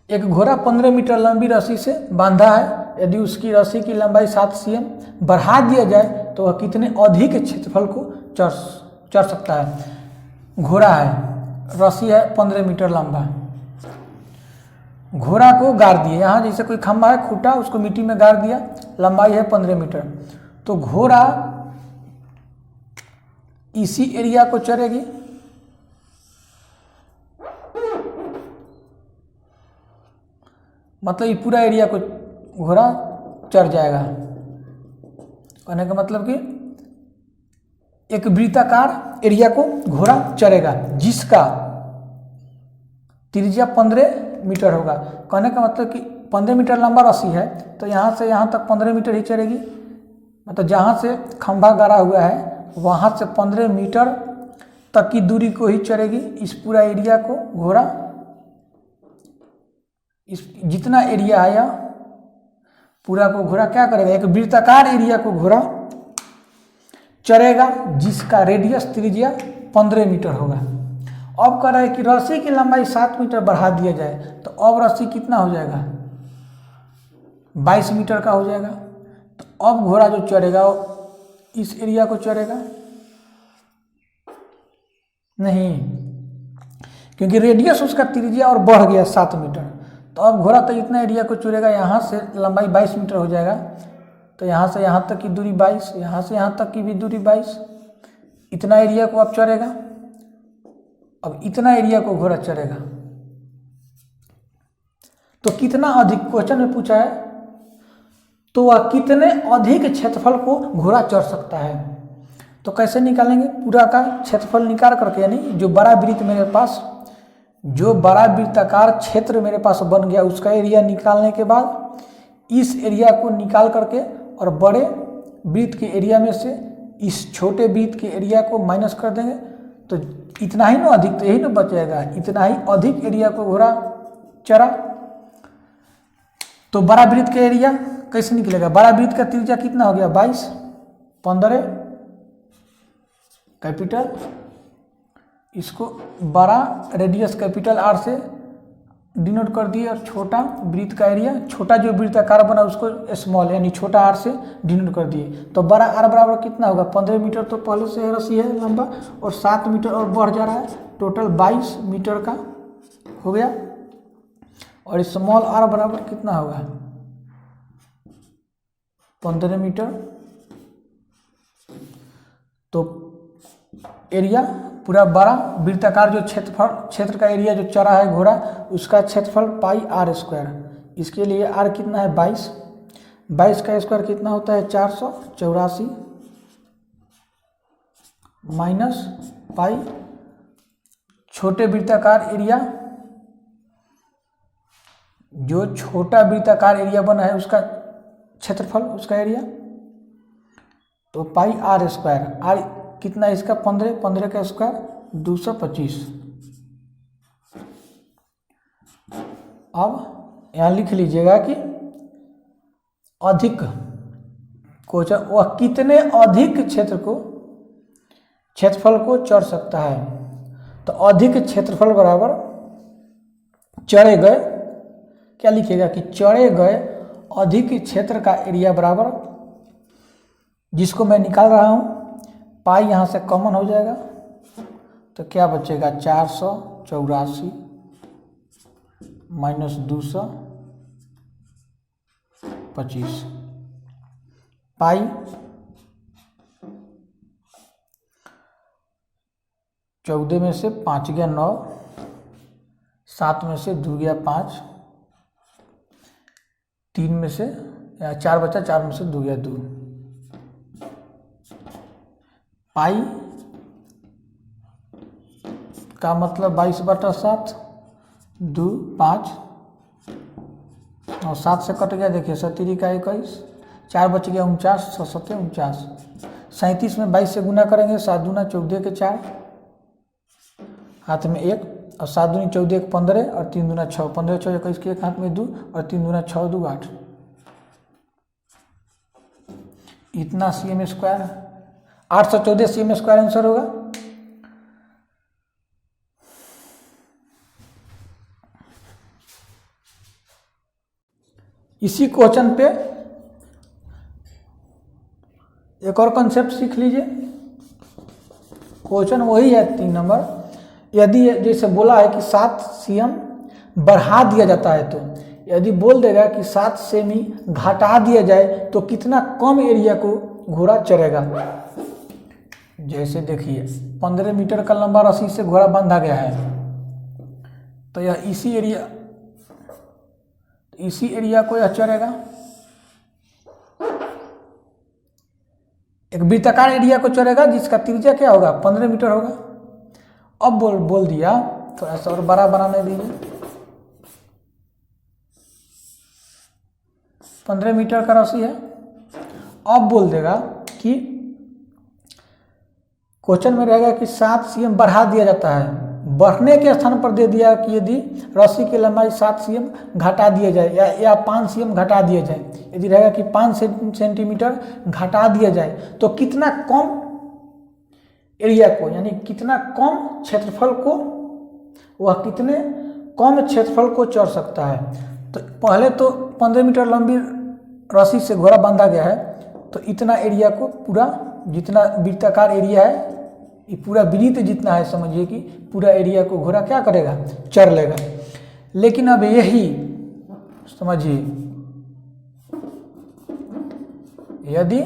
एक घोड़ा 15 मीटर लंबी रस्सी से बांधा है। यदि उसकी रस्सी की लंबाई 7 cm बढ़ा दिया जाए तो वह कितने अधिक क्षेत्रफल को चढ़ सकता है। घोड़ा है, रस्सी है 15 मीटर लंबा, घोड़ा को गाड़ दिए, यहाँ जैसे कोई खंभा है खूटा, उसको मिट्टी में गाड़ दिया, लंबाई है 15 मीटर, तो घोड़ा इसी एरिया को चढ़ेगी। मतलब ये पूरा एरिया को घोड़ा चढ़ जाएगा। कहने का मतलब कि एक वृत्ताकार एरिया को घोड़ा चढ़ेगा जिसका त्रिज्या 15 मीटर होगा। कहने का मतलब कि 15 मीटर लंबा रस्सी है तो यहाँ से यहाँ तक 15 मीटर ही चढ़ेगी। मतलब जहाँ से खंभा गाड़ा हुआ है वहाँ से 15 मीटर तक की दूरी को ही चढ़ेगी। इस पूरा एरिया को घोड़ा, इस जितना एरिया आया पूरा को घोड़ा क्या करेगा, एक वृत्ताकार एरिया को घोड़ा चढ़ेगा जिसका रेडियस त्रिज्या 15 मीटर होगा। अब कह रहा है कि रस्सी की लंबाई 7 मीटर बढ़ा दिया जाए तो अब रस्सी कितना हो जाएगा, 22 मीटर का हो जाएगा। तो अब घोड़ा जो चढ़ेगा वो इस एरिया को चढ़ेगा नहीं, क्योंकि रेडियस उसका त्रिज्या और बढ़ गया 7 मीटर। तो अब घोड़ा तो इतना एरिया को चढ़ेगा, यहाँ से लंबाई 22 मीटर हो जाएगा तो यहाँ से यहाँ तक की दूरी 22, यहाँ से यहाँ तक की भी दूरी 22, इतना एरिया को अब चढ़ेगा। अब इतना एरिया को घोड़ा चढ़ेगा तो कितना अधिक, क्वेश्चन में पूछा है तो वह कितने अधिक क्षेत्रफल को घोड़ा चढ़ सकता है। तो कैसे निकालेंगे, पूरा का क्षेत्रफल निकाल करके, यानी जो बड़ा वृत्त मेरे पास, जो बड़ा वृत्ताकार क्षेत्र मेरे पास बन गया उसका एरिया निकालने के बाद इस एरिया को निकाल करके और बड़े वृत्त के एरिया में से इस छोटे वृत्त के एरिया को माइनस कर देंगे तो इतना ही ना अधिक, तो यही ना बच जाएगा, इतना ही अधिक एरिया को घोड़ा चढ़ा। तो बड़ा वृत्त का एरिया कैसे निकलेगा, बड़ा वृत्त का त्रिज्या कितना हो गया 22, 15 कैपिटल, इसको बड़ा रेडियस कैपिटल आर से डिनोट कर दिए और छोटा वृत्त का एरिया, छोटा जो वृत्ताकार बना उसको स्मॉल यानी छोटा आर से डिनोट कर दिए। तो बड़ा आर बराबर कितना होगा, 15 मीटर तो पहले से रस्सी है लंबा और 7 मीटर और बढ़ जा रहा है, टोटल 22 मीटर का हो गया। और स्मॉल आर बराबर कितना होगा 15 मीटर। तो एरिया पूरा बड़ा वृत्ताकार जो क्षेत्र का एरिया जो चढ़ा है घोड़ा उसका क्षेत्रफल पाई आर स्क्वायर। इसके लिए आर कितना है 22, 22 का स्क्वायर कितना होता है 484 माइनस पाई छोटे वृत्ताकार एरिया, जो छोटा वृत्ताकार एरिया बना है उसका क्षेत्रफल, उसका एरिया, तो पाई आर स्क्वायर। आर कितना है इसका 15, 15 का स्क्वायर 225। अब यहाँ लिख लीजिएगा कि अधिक क्वेश्चन, वह कितने अधिक क्षेत्रफल को चढ़ सकता है। तो अधिक क्षेत्रफल बराबर चढ़े गए, क्या लिखिएगा कि चढ़े गए अधिक क्षेत्र का एरिया बराबर, जिसको मैं निकाल रहा हूँ, पाई यहाँ से कॉमन हो जाएगा तो क्या बचेगा 484 माइनस 225 पाई 14 में से 5 गया 9, 7 में से 2 गया 5, 3 में से 4 बचा, 4 में से 2 गया 2, पाई का मतलब 22/7, 2 5 और 7 से कट गया, देखिए 7 का 21, 4 बच गया 49, 7 49, 37 में 22 से गुना करेंगे, 7 दूना 14 के 4, हाथ में 1, और 7 दूनी 14 1 15 और 3 दूना 6, 15 6 21 के एक हाथ में 2 और 3 दूना 6 2 8, इतना cm square, 814 cm square answer होगा। इसी क्वेश्चन पे एक और कॉन्सेप्ट सीख लीजिए। क्वेश्चन वही है 3 नंबर। यदि जैसे बोला है कि 7 cm बढ़ा दिया जाता है, तो यदि बोल देगा कि 7 सेमी घटा दिया जाए तो कितना कम एरिया को घोड़ा चरेगा। जैसे देखिए 15 मीटर का लंबा रस्सी से घोड़ा बांधा गया है, तो यह इसी एरिया को यह चरेगा। एक वृत्ताकार एरिया को चरेगा जिसका त्रिज्या क्या होगा, 15 मीटर होगा। अब बोल दिया, थोड़ा सा और बड़ा बनाने दीजिए, 15 मीटर का रस्सी है। अब बोल देगा कि क्वेश्चन में रहेगा कि 7 cm बढ़ा दिया जाता है, बढ़ने के स्थान पर दे दिया कि यदि रस्सी की लंबाई 7 cm घटा दिया जाए या 5 cm घटा दिया जाए, यदि रहेगा कि 5 सेंटीमीटर घटा दिया जाए तो कितना कम एरिया को, यानी कितना कम क्षेत्रफल को, वह कितने कम क्षेत्रफल को चढ़ सकता है। तो पहले तो 15 मीटर लंबी रस्सी से घोड़ा बांधा गया है, तो इतना एरिया को, पूरा जितना वृत्ताकार एरिया है, ये पूरा वृत्त जितना है, समझिए कि पूरा एरिया को घोड़ा क्या करेगा, चर लेगा। लेकिन अब यही समझिए, यदि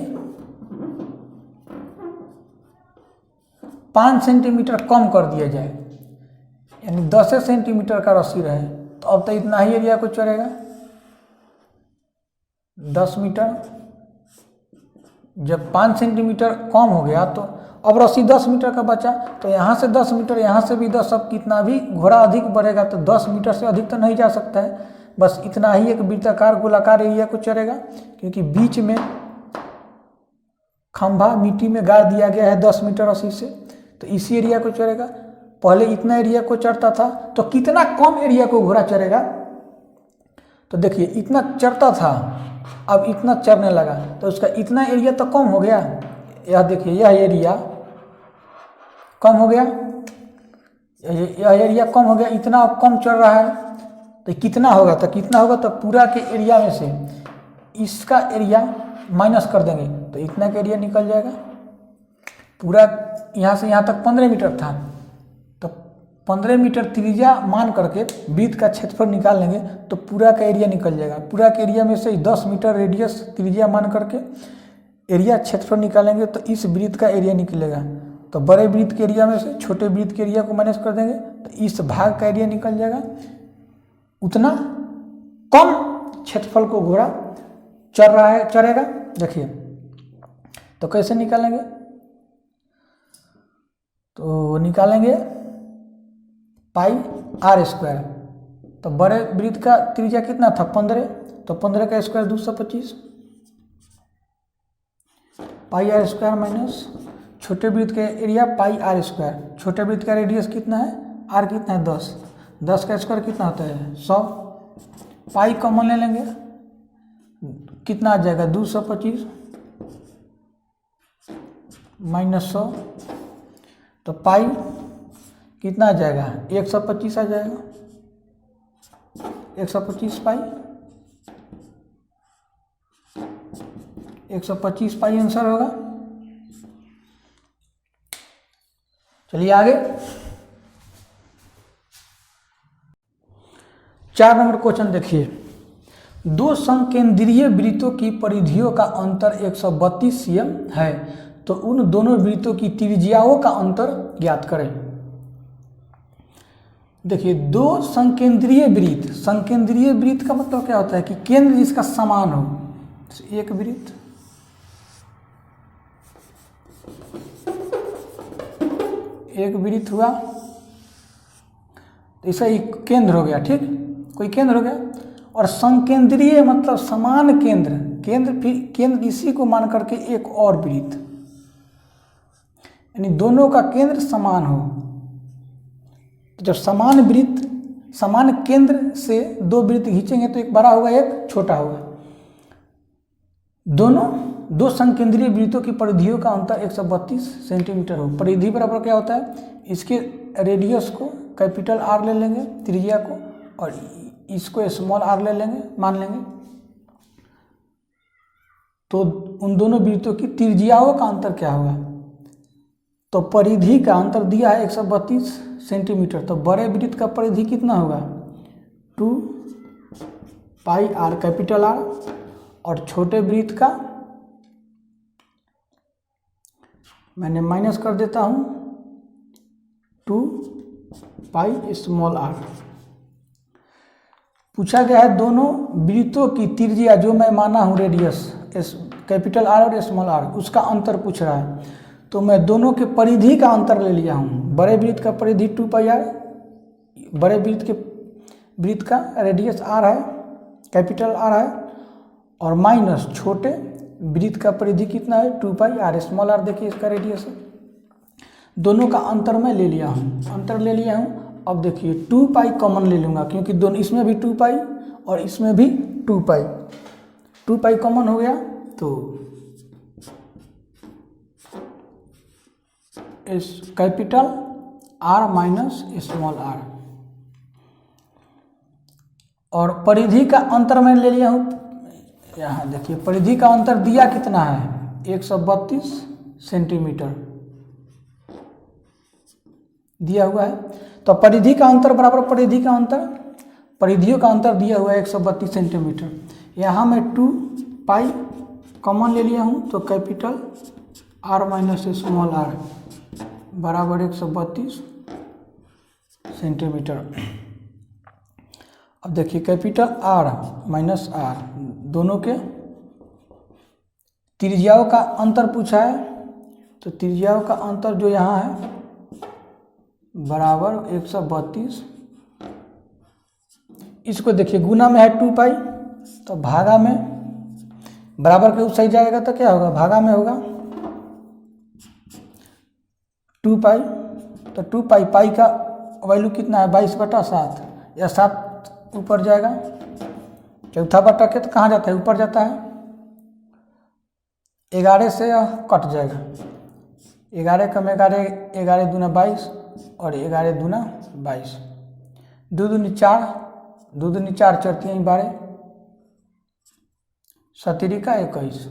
5 सेंटीमीटर कम कर दिया जाए, यानी 10 सेंटीमीटर का रस्सी रहे, तो अब तो इतना ही एरिया को चढ़ेगा, 10 मीटर। जब 5 सेंटीमीटर कम हो गया तो अब रस्सी 10 मीटर का बचा, तो यहाँ से 10 मीटर, यहाँ से भी 10, अब कितना भी घोड़ा अधिक बढ़ेगा तो 10 मीटर से अधिक तो नहीं जा सकता है, बस इतना ही एक वृत्ताकार गोलाकार एरिया को चढ़ेगा, क्योंकि बीच में खंभा मिट्टी में गाड़ दिया गया है 10 मीटर रस्सी से, तो इसी एरिया को चढ़ेगा। पहले इतना एरिया को चढ़ता था, तो कितना कम एरिया को घोड़ा चढ़ेगा, तो देखिए इतना चढ़ता था, अब इतना चढ़ने लगा, तो उसका इतना एरिया तो कम हो गया। यह देखिए, यह एरिया कम हो गया, यह एरिया कम हो गया, इतना कम चढ़ रहा है, तो कितना होगा, तो पूरा के एरिया में से इसका एरिया माइनस कर देंगे, तो इतना का एरिया निकल जाएगा। पूरा यहाँ से यहाँ तक 15 मीटर था, तो 15 मीटर त्रिज्या मान करके वृत्त का क्षेत्रफल निकाल लेंगे, तो पूरा का एरिया निकल जाएगा। पूरा के एरिया में से 10 मीटर रेडियस त्रिज्या मान करके एरिया क्षेत्रफल निकालेंगे, तो इस वृत्त का एरिया निकलेगा। तो बड़े वृत्त के एरिया में से छोटे वृत्त के एरिया को माइनस कर देंगे, तो इस भाग का एरिया निकल जाएगा। उतना कम क्षेत्रफल को घोड़ा चढ़ेगा। देखिए तो कैसे निकालेंगे, तो निकालेंगे पाई आर स्क्वायर। तो बड़े वृत्त का त्रिज्या कितना था, 15, तो 15 का square 225 pi R square minus छोटे वृत्त के एरिया पाई आर स्क्वायर। छोटे वृत्त का रेडियस कितना है, आर कितना है 10, 10 का स्क्वायर कितना होता है 100। पाई कॉमन ले लेंगे, कितना आ जाएगा 225 माइनस 100, तो पाई कितना आ जाएगा 125 आ जाएगा, 125 पाई, 125 पाई आंसर होगा। चलिए आगे 4 नंबर क्वेश्चन देखिए। 2 संकेंद्रीय वृत्तों की परिधियों का अंतर 132 cm है, तो उन दोनों वृत्तों की त्रिज्याओं का अंतर ज्ञात करें। देखिए 2 संकेंद्रीय वृत्त, संकेंद्रीय वृत्त का मतलब क्या होता है कि केंद्र जिसका समान हो। एक वृत्त, एक वृत्त हुआ, तो ऐसा एक केंद्र हो गया, ठीक, कोई केंद्र हो गया। और संकेंद्रीय मतलब समान केंद्र, केंद्र इसी को मान करके एक और वृत्त, यानी दोनों का केंद्र समान हो, तो जब समान वृत्त समान केंद्र से दो वृत्त खींचेंगे तो एक बड़ा होगा एक छोटा होगा। दोनों दो संकेंद्रीय वृत्तों की परिधियों का अंतर 132 सेंटीमीटर हो। परिधि बराबर क्या होता है, इसके रेडियस को कैपिटल आर ले लेंगे त्रिज्या को, और इसको स्मॉल आर ले लेंगे मान लेंगे, तो उन दोनों वृत्तों की त्रिज्याओं का अंतर क्या होगा। तो परिधि का अंतर दिया है 132 सेंटीमीटर, तो बड़े वृत्त का परिधि कितना होगा 2 पाई आर कैपिटल आर, और छोटे वृत्त का मैंने माइनस कर देता हूं 2 पाई स्मॉल आर। पूछा गया है दोनों वृत्तों की त्रिज्या जो मैं माना हूं रेडियस कैपिटल आर और स्मॉल आर, उसका अंतर पूछ रहा है। तो मैं दोनों के परिधि का अंतर ले लिया हूं। बड़े वृत्त का परिधि 2 पाई आर, बड़े वृत्त का रेडियस आर है कैपिटल आर है, और माइनस छोटे वृत्त का परिधि कितना है 2 पाई आर स्मॉल आर, देखिए इसका रेडियस है। दोनों का अंतर मैं ले लिया हूँ, अंतर ले लिया हूँ। अब देखिए 2 पाई कॉमन ले लूँगा क्योंकि दोनों इसमें भी 2 पाई और इसमें भी 2 पाई, 2 पाई कॉमन हो गया तो इस capital R minus small R, और परिधि का अंतर मैं ले लिया हूँ। यहाँ देखिए परिधि का अंतर दिया कितना है 132 सेंटीमीटर दिया हुआ है। तो परिधि का अंतर बराबर परिधि का अंतर, परिधियों का अंतर दिया हुआ है 132 सेंटीमीटर। यहाँ मैं 2 पाई कॉमन ले लिया हूँ, तो capital R minus small R बराबर 132 सेंटीमीटर। अब देखिए कैपिटल आर माइनस आर दोनों के त्रिज्याओं का अंतर पूछा है, तो त्रिज्याओं का अंतर जो यहाँ है बराबर 132, इसको देखिए गुना में है 2 पाई, तो भागा में बराबर के सही जाएगा तो क्या होगा भागा में होगा 2 पाई, तो 2 पाई पाई का वैल्यू कितना है 22/7, या 7 ऊपर जाएगा, चौथा बटा के तो कहाँ जाता है ऊपर जाता है, 11 से कट जाएगा, 11 कम 11, 11 दूना 22 और 11 दूना 22, 2 दूनी 4, 2 दूनी 4 चरती 12, 7 का 21।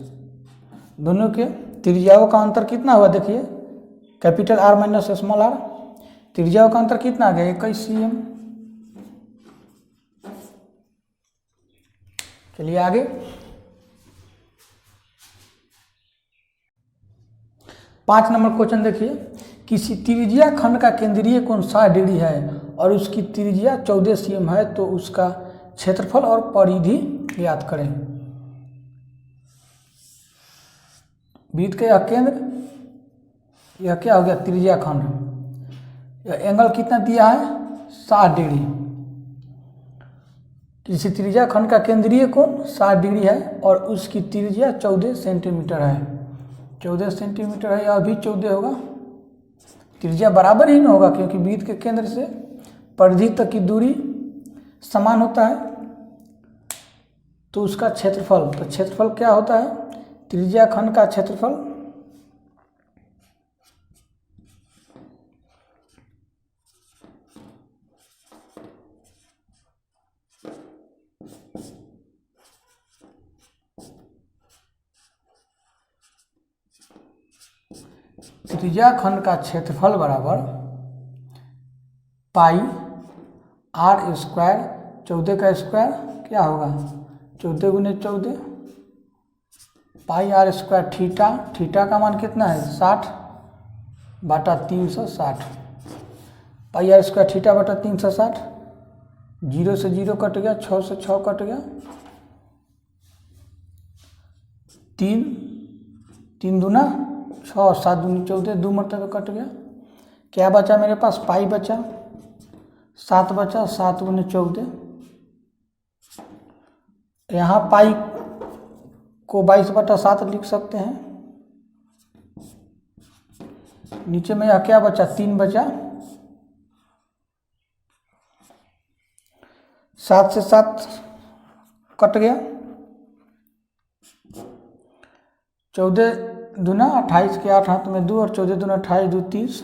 दोनों के त्रिज्याओं का अंतर कितना हुआ देखिए, capital R minus small R, त्रिज्याओं का अंतर कितना आ गया 21 cm। चलिए आगे, पाँच नंबर क्वेश्चन देखिए, किसी त्रिज्या खंड का केंद्रीय कोण 60 डिग्री है और उसकी त्रिज्या 14 cm है, तो उसका क्षेत्रफल और परिधि ज्ञात करें। वृत्त का यह केंद्र, यह क्या हो गया त्रिज्या खंड, यह एंगल कितना दिया है 60 डिग्री। किसी त्रिज्या खंड का केंद्रीय कोण 60 डिग्री है और उसकी त्रिज्या 14 सेंटीमीटर है, 14 सेंटीमीटर है, यह भी 14 होगा, त्रिज्या बराबर ही ना होगा क्योंकि वृत्त के केंद्र से परिधि तक की दूरी समान होता है। तो उसका क्षेत्रफल, तो क्षेत्रफल क्या होता है त्रिज्या खंड का क्षेत्रफल त्रिज्या खंड का क्षेत्रफल बराबर पाई आर स्क्वायर, 14 का स्क्वायर क्या होगा 14 गुने 14 पाई आर स्क्वायर थीटा, थीटा का मान कितना है 60/360, पाई आर स्क्वायर थीटा बटा 360, 0 से 0 कट गया, 6 से 6 कट गया, 3 दूना 6, 7 दूनी 14, 2 मरतबे कट गया, क्या बचा मेरे पास पाई बचा, 7 बचा, 7 गुने 14, यहाँ पाई को 22/7 लिख सकते हैं, नीचे में यह क्या बचा 3 बचा, 7 से 7 कट गया, 14 दूना 28 के 8 हाथ में 2 और 14 दूना 28 2 30,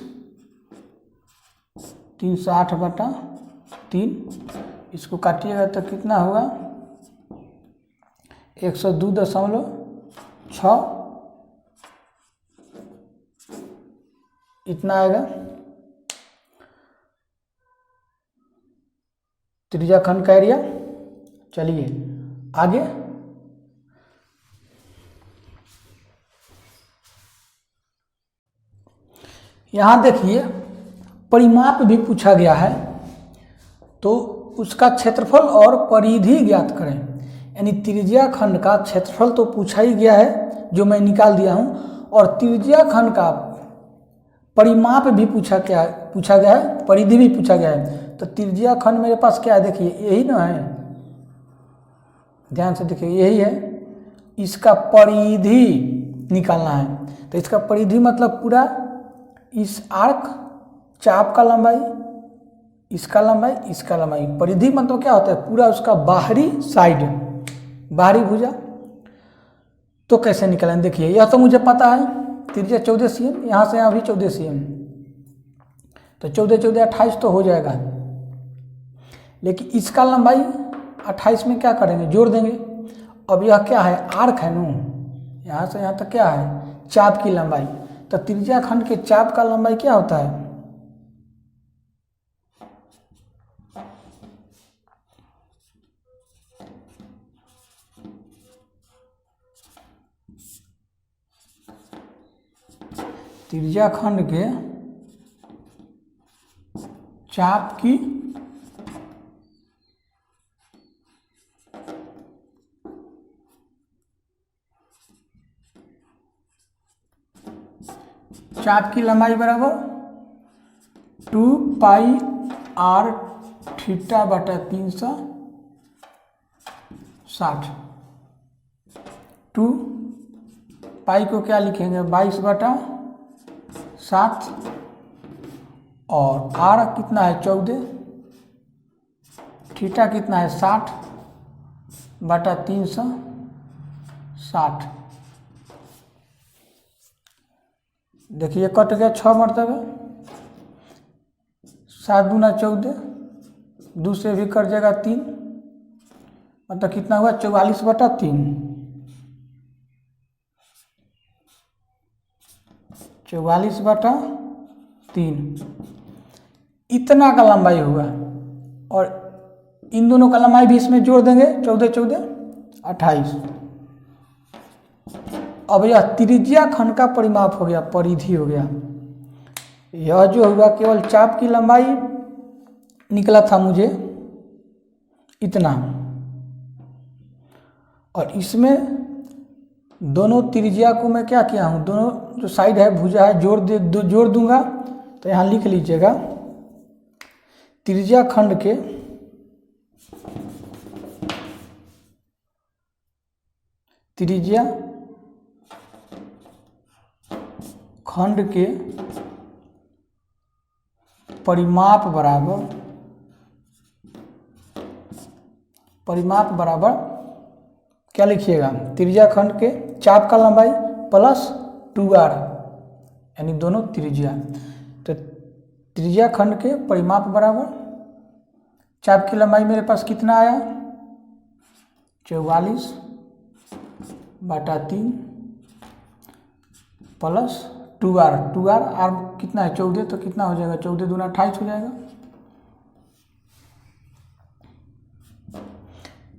308/3। इसको काटिएगा तो कितना होगा 102.6 इतना आएगा त्रिज्या खंड का एरिया। चलिए आगे, यहाँ देखिए परिमाप भी पूछा गया है, तो उसका क्षेत्रफल और परिधि ज्ञात करें। यानी त्रिज्या खंड का क्षेत्रफल तो पूछा ही गया है जो मैं निकाल दिया हूँ, और त्रिज्या खंड का परिमाप भी पूछा गया है, परिधि भी पूछा गया है। तो त्रिज्या खंड मेरे पास क्या है, देखिए यही ना है, ध्यान से देखिए यही है, इसका परिधि निकालना है। तो इसका परिधि मतलब पूरा इस आर्क चाप का लंबाई, इसका लंबाई, इसका लंबाई। परिधि मतलब क्या होता है, पूरा उसका बाहरी साइड, बाहरी भुजा। तो कैसे निकालें, देखिए यह तो मुझे पता है, त्रिज्या 14 cm, यहाँ से यहाँ भी 14 cm, तो 14 14 28 तो हो जाएगा। लेकिन इसका लंबाई 28 में क्या करेंगे, जोड़ देंगे। अब यह क्या है, आर्क है नो, यहाँ से यहाँ तक क्या है, चाप की लंबाई। तो त्रिज्या खंड के चाप का लंबाई क्या होता है, त्रिज्या खंड के चाप की लंबाई बराबर 2πr θ/360। 2 पाई को क्या लिखेंगे, 22/7, और आर कितना है 14, थीटा कितना है 60/360। देखिए कट गया 6 मरतबे, 7 दूना 14, 2 से भी कट जाएगा 3, मतलब कितना हुआ 44/3, 44/3 इतना का लंबाई हुआ। और इन दोनों का लंबाई भी इसमें जोड़ देंगे, 14 14 28। अब यह त्रिज्या खंड का परिमाप हो गया, परिधि हो गया। यह जो हुआ केवल चाप की लंबाई निकला था मुझे इतना, और इसमें दोनों त्रिज्या को मैं क्या किया हूँ, दोनों जो साइड है भुजा है जोड़ दूंगा। तो यहाँ लिख लीजिएगा त्रिज्या खंड के परिमाप बराबर क्या लिखिएगा, त्रिज्या खंड के चाप का लंबाई प्लस 2r, यानी दोनों त्रिज्या। तो त्रिज्या खंड के परिमाप बराबर चाप की लंबाई मेरे पास कितना आया 44/3 प्लस 2r, r कितना है 14, तो कितना हो जाएगा 14 दूना 28 हो जाएगा।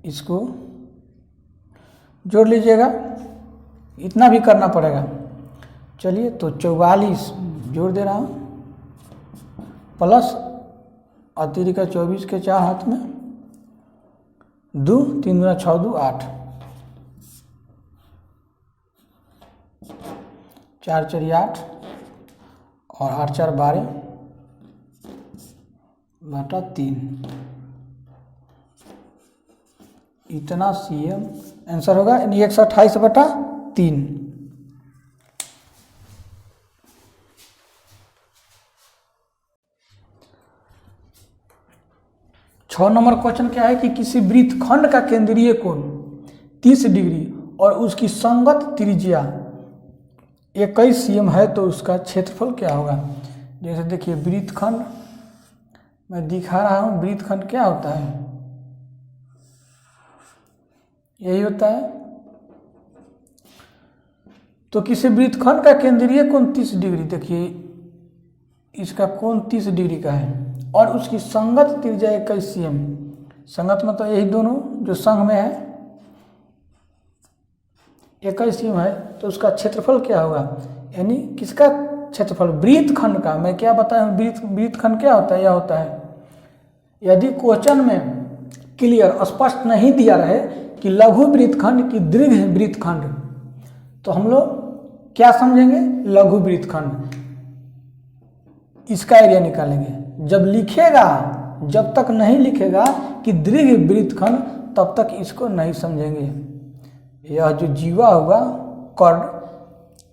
इसको जोड़ लीजिएगा, इतना भी करना पड़ेगा। चलिए तो 44 जोड़ दे रहा हूँ, प्लस अतिरिक्त 24 के 4 हाथ में 2, 3 दूना 6 2 8, 4 4 8 और 8 4 12/3 इतना cm आंसर होगा, यानी 128/3। 6 नंबर क्वेश्चन क्या है कि किसी वृत्तखंड का केंद्रीय कोण 30 डिग्री और उसकी संगत त्रिज्या 21 cm है तो उसका क्षेत्रफल क्या होगा। जैसे देखिए वृत्तखंड मैं दिखा रहा हूँ, वृत्तखंड क्या होता है, यही होता है। तो किसी वृत्तखंड का केंद्रीय कोण 30 डिग्री, देखिए इसका कोण 30 डिग्री का है और उसकी संगत त्रिज्या 21 cm। संगत मतलब यही दोनों जो संग में है 21 cm है तो उसका क्षेत्रफल क्या होगा, यानी किसका क्षेत्रफल, वृत्तखंड का। मैं क्या बताया हूँ, वृत्तखंड क्या होता है, यह होता है। यदि क्वेश्चन में क्लियर स्पष्ट नहीं दिया रहे कि लघु वृत्तखंड की दीर्घ वृत्तखंड, तो हम लोग क्या समझेंगे, लघु वृत्तखंड, इसका एरिया निकालेंगे। जब लिखेगा, जब तक नहीं लिखेगा कि दीर्घ वृत्तखंड तब तक इसको नहीं समझेंगे। यह जो जीवा होगा कर्ड,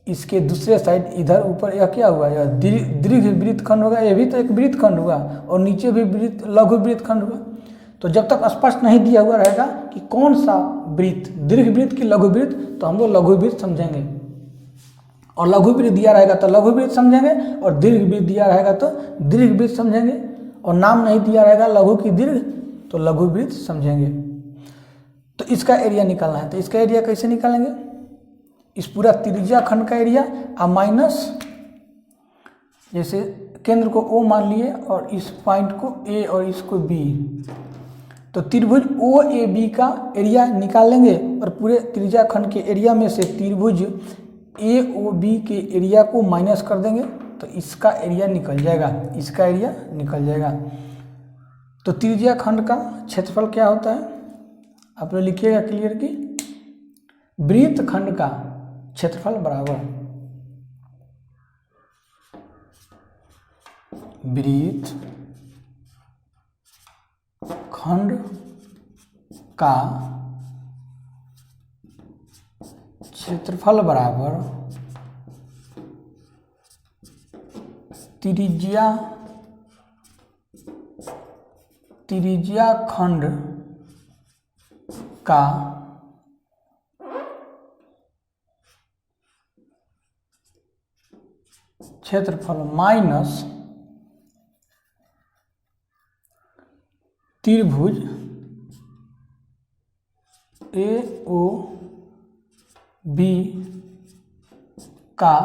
इसके दूसरे साइड इधर ऊपर यह क्या हुआ, यह दीर्घ वृत्तखंड होगा, यह भी तो एक वृत्तखंड हुआ और नीचे भी लघु वृत्तखंड हुआ। तो जब तक स्पष्ट नहीं दिया हुआ रहेगा कि कौन सा वृत्त, दीर्घ वृत्त की लघु वृत्त, तो हम लोग लघु वृत्त समझेंगे। और लघु वृत्त दिया रहेगा तो लघु वृत्त समझेंगे और दीर्घ वृत्त दिया रहेगा तो दीर्घ वृत्त समझेंगे। और नाम नहीं दिया रहेगा लघु की दीर्घ तो लघु वृत्त समझेंगे। तो इसका एरिया निकालना है, तो इसका एरिया कैसे निकालेंगे, इस पूरा त्रिज्या खंड का एरिया और माइनस, जैसे केंद्र को O मान लिए और इस पॉइंट को A और इसको B, तो त्रिभुज OAB का एरिया निकाल लेंगे और पूरे त्रिज्या खंड के एरिया में से त्रिभुज AOB के एरिया को माइनस कर देंगे तो इसका एरिया निकल जाएगा, इसका एरिया निकल जाएगा। तो त्रिज्या खंड का क्षेत्रफल क्या होता है, आप लोग लिखिएगा क्लियर कि वृत्तखंड का क्षेत्रफल बराबर वृत्तखंड का क्षेत्रफल बराबर त्रिज्या खंड का क्षेत्रफल माइनस त्रिभुज AOB का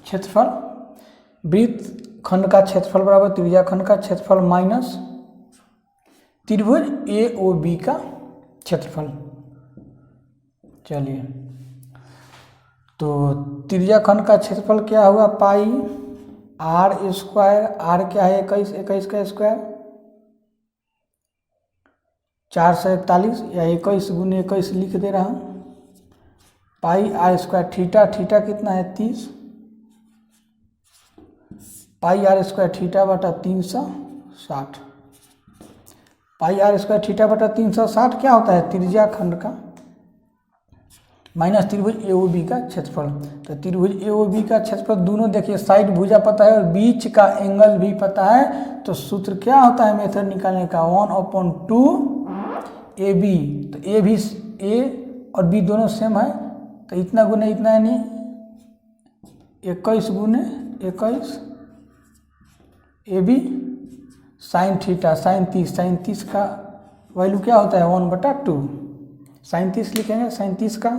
क्षेत्रफल, वृत्तखंड का क्षेत्रफल बराबर त्रिज्या खंड का क्षेत्रफल माइनस त्रिभुज AOB का क्षेत्रफल। चलिए, तो त्रिज्या खंड का क्षेत्रफल क्या हुआ, पाई R स्क्वायर, R क्या है 21, 21 का स्क्वायर 441 या 21 गुने 21 लिख दे रहा हूँ, पाई R स्क्वायर, थीटा, थीटा कितना है 30, पाई R स्क्वायर थीटा बटा 360, पाई R स्क्वायर थीटा बटा 360 क्या होता है, त्रिज्या खंड का माइनस त्रिभुज AOB का क्षेत्रफल। तो त्रिभुज AOB का क्षेत्रफल दोनों देखिए, साइड भुजा पता है और बीच का एंगल भी पता है, तो सूत्र क्या होता है मेथड निकालने का, 1/2 AB। तो A भी, A और B दोनों सेम है, तो इतना गुने इतना, यानी 21 गुने 21 AB sine theta, sine 30, sine 30 का वैल्यू क्या होता है 1/2, साइन 30 लिखेंगे, साइन 30 का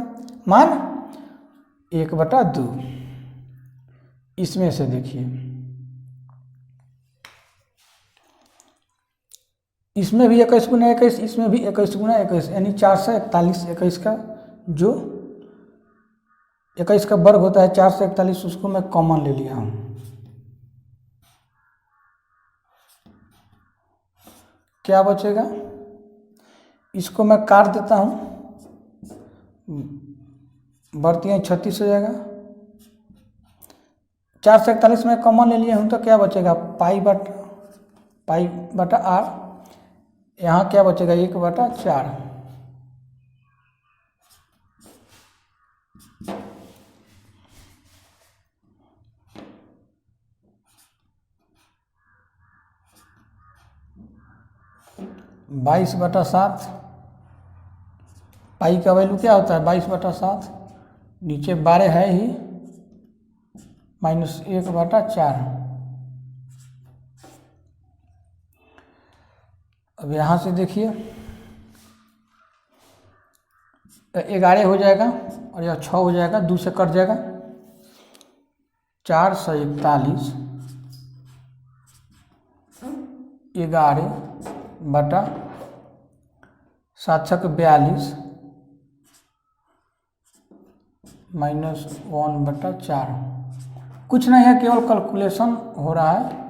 मान 1/2। इसमें से देखिए, इसमें भी 21 गुना 21, इसमें भी 21 गुना 21, यानी 441, 21 का जो 21 का वर्ग होता है 441, उसको मैं कॉमन ले लिया हूँ। क्या बचेगा, इसको मैं काट देता हूँ, बढ़ती 36 हो जाएगा, 441 में कॉमन ले लिया हूँ तो क्या बचेगा, पाई बटा R, यहाँ क्या बचेगा 1/4। 22/7, पाई का वैल्यू क्या होता है 22/7, नीचे 12 है ही, -1/4। अब यहाँ से देखिए 11 हो जाएगा और यह 6 हो जाएगा, 2 से कट जाएगा, 441 11/7=42 -1/4। कुछ नहीं है, केवल कैलकुलेशन हो रहा है।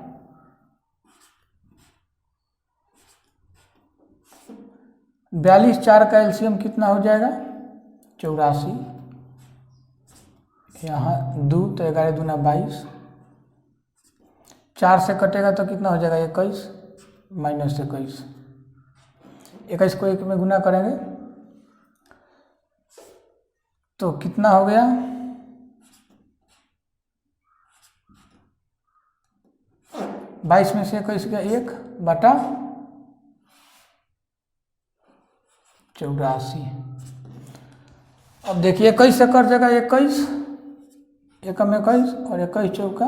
42 4 का एलसीएम कितना हो जाएगा 84, यहाँ 2 तो 11 दूना 22, 4 से कटेगा तो कितना हो जाएगा 21 -21, 21 को 1 में गुना करेंगे तो कितना हो गया 22 में से 21 गया 1/84। अब देखिए 21 से कट जाएगा 21, 1 में 21 और 21 चौका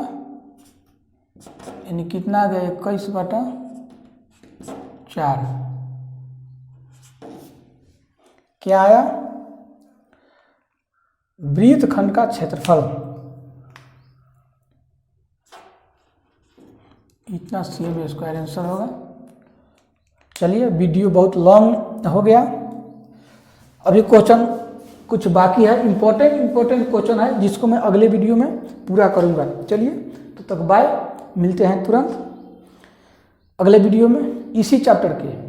यानी कितना आ गया 21/4। क्या आया वृत्तखंड का क्षेत्रफल इतना cm² आंसर होगा। चलिए वीडियो बहुत लॉन्ग हो गया, अभी क्वेश्चन कुछ बाकी है, इम्पोर्टेंट क्वेश्चन है जिसको मैं अगले वीडियो में पूरा करूंगा। चलिए तो तक बाय, मिलते हैं तुरंत अगले वीडियो में इसी चैप्टर के।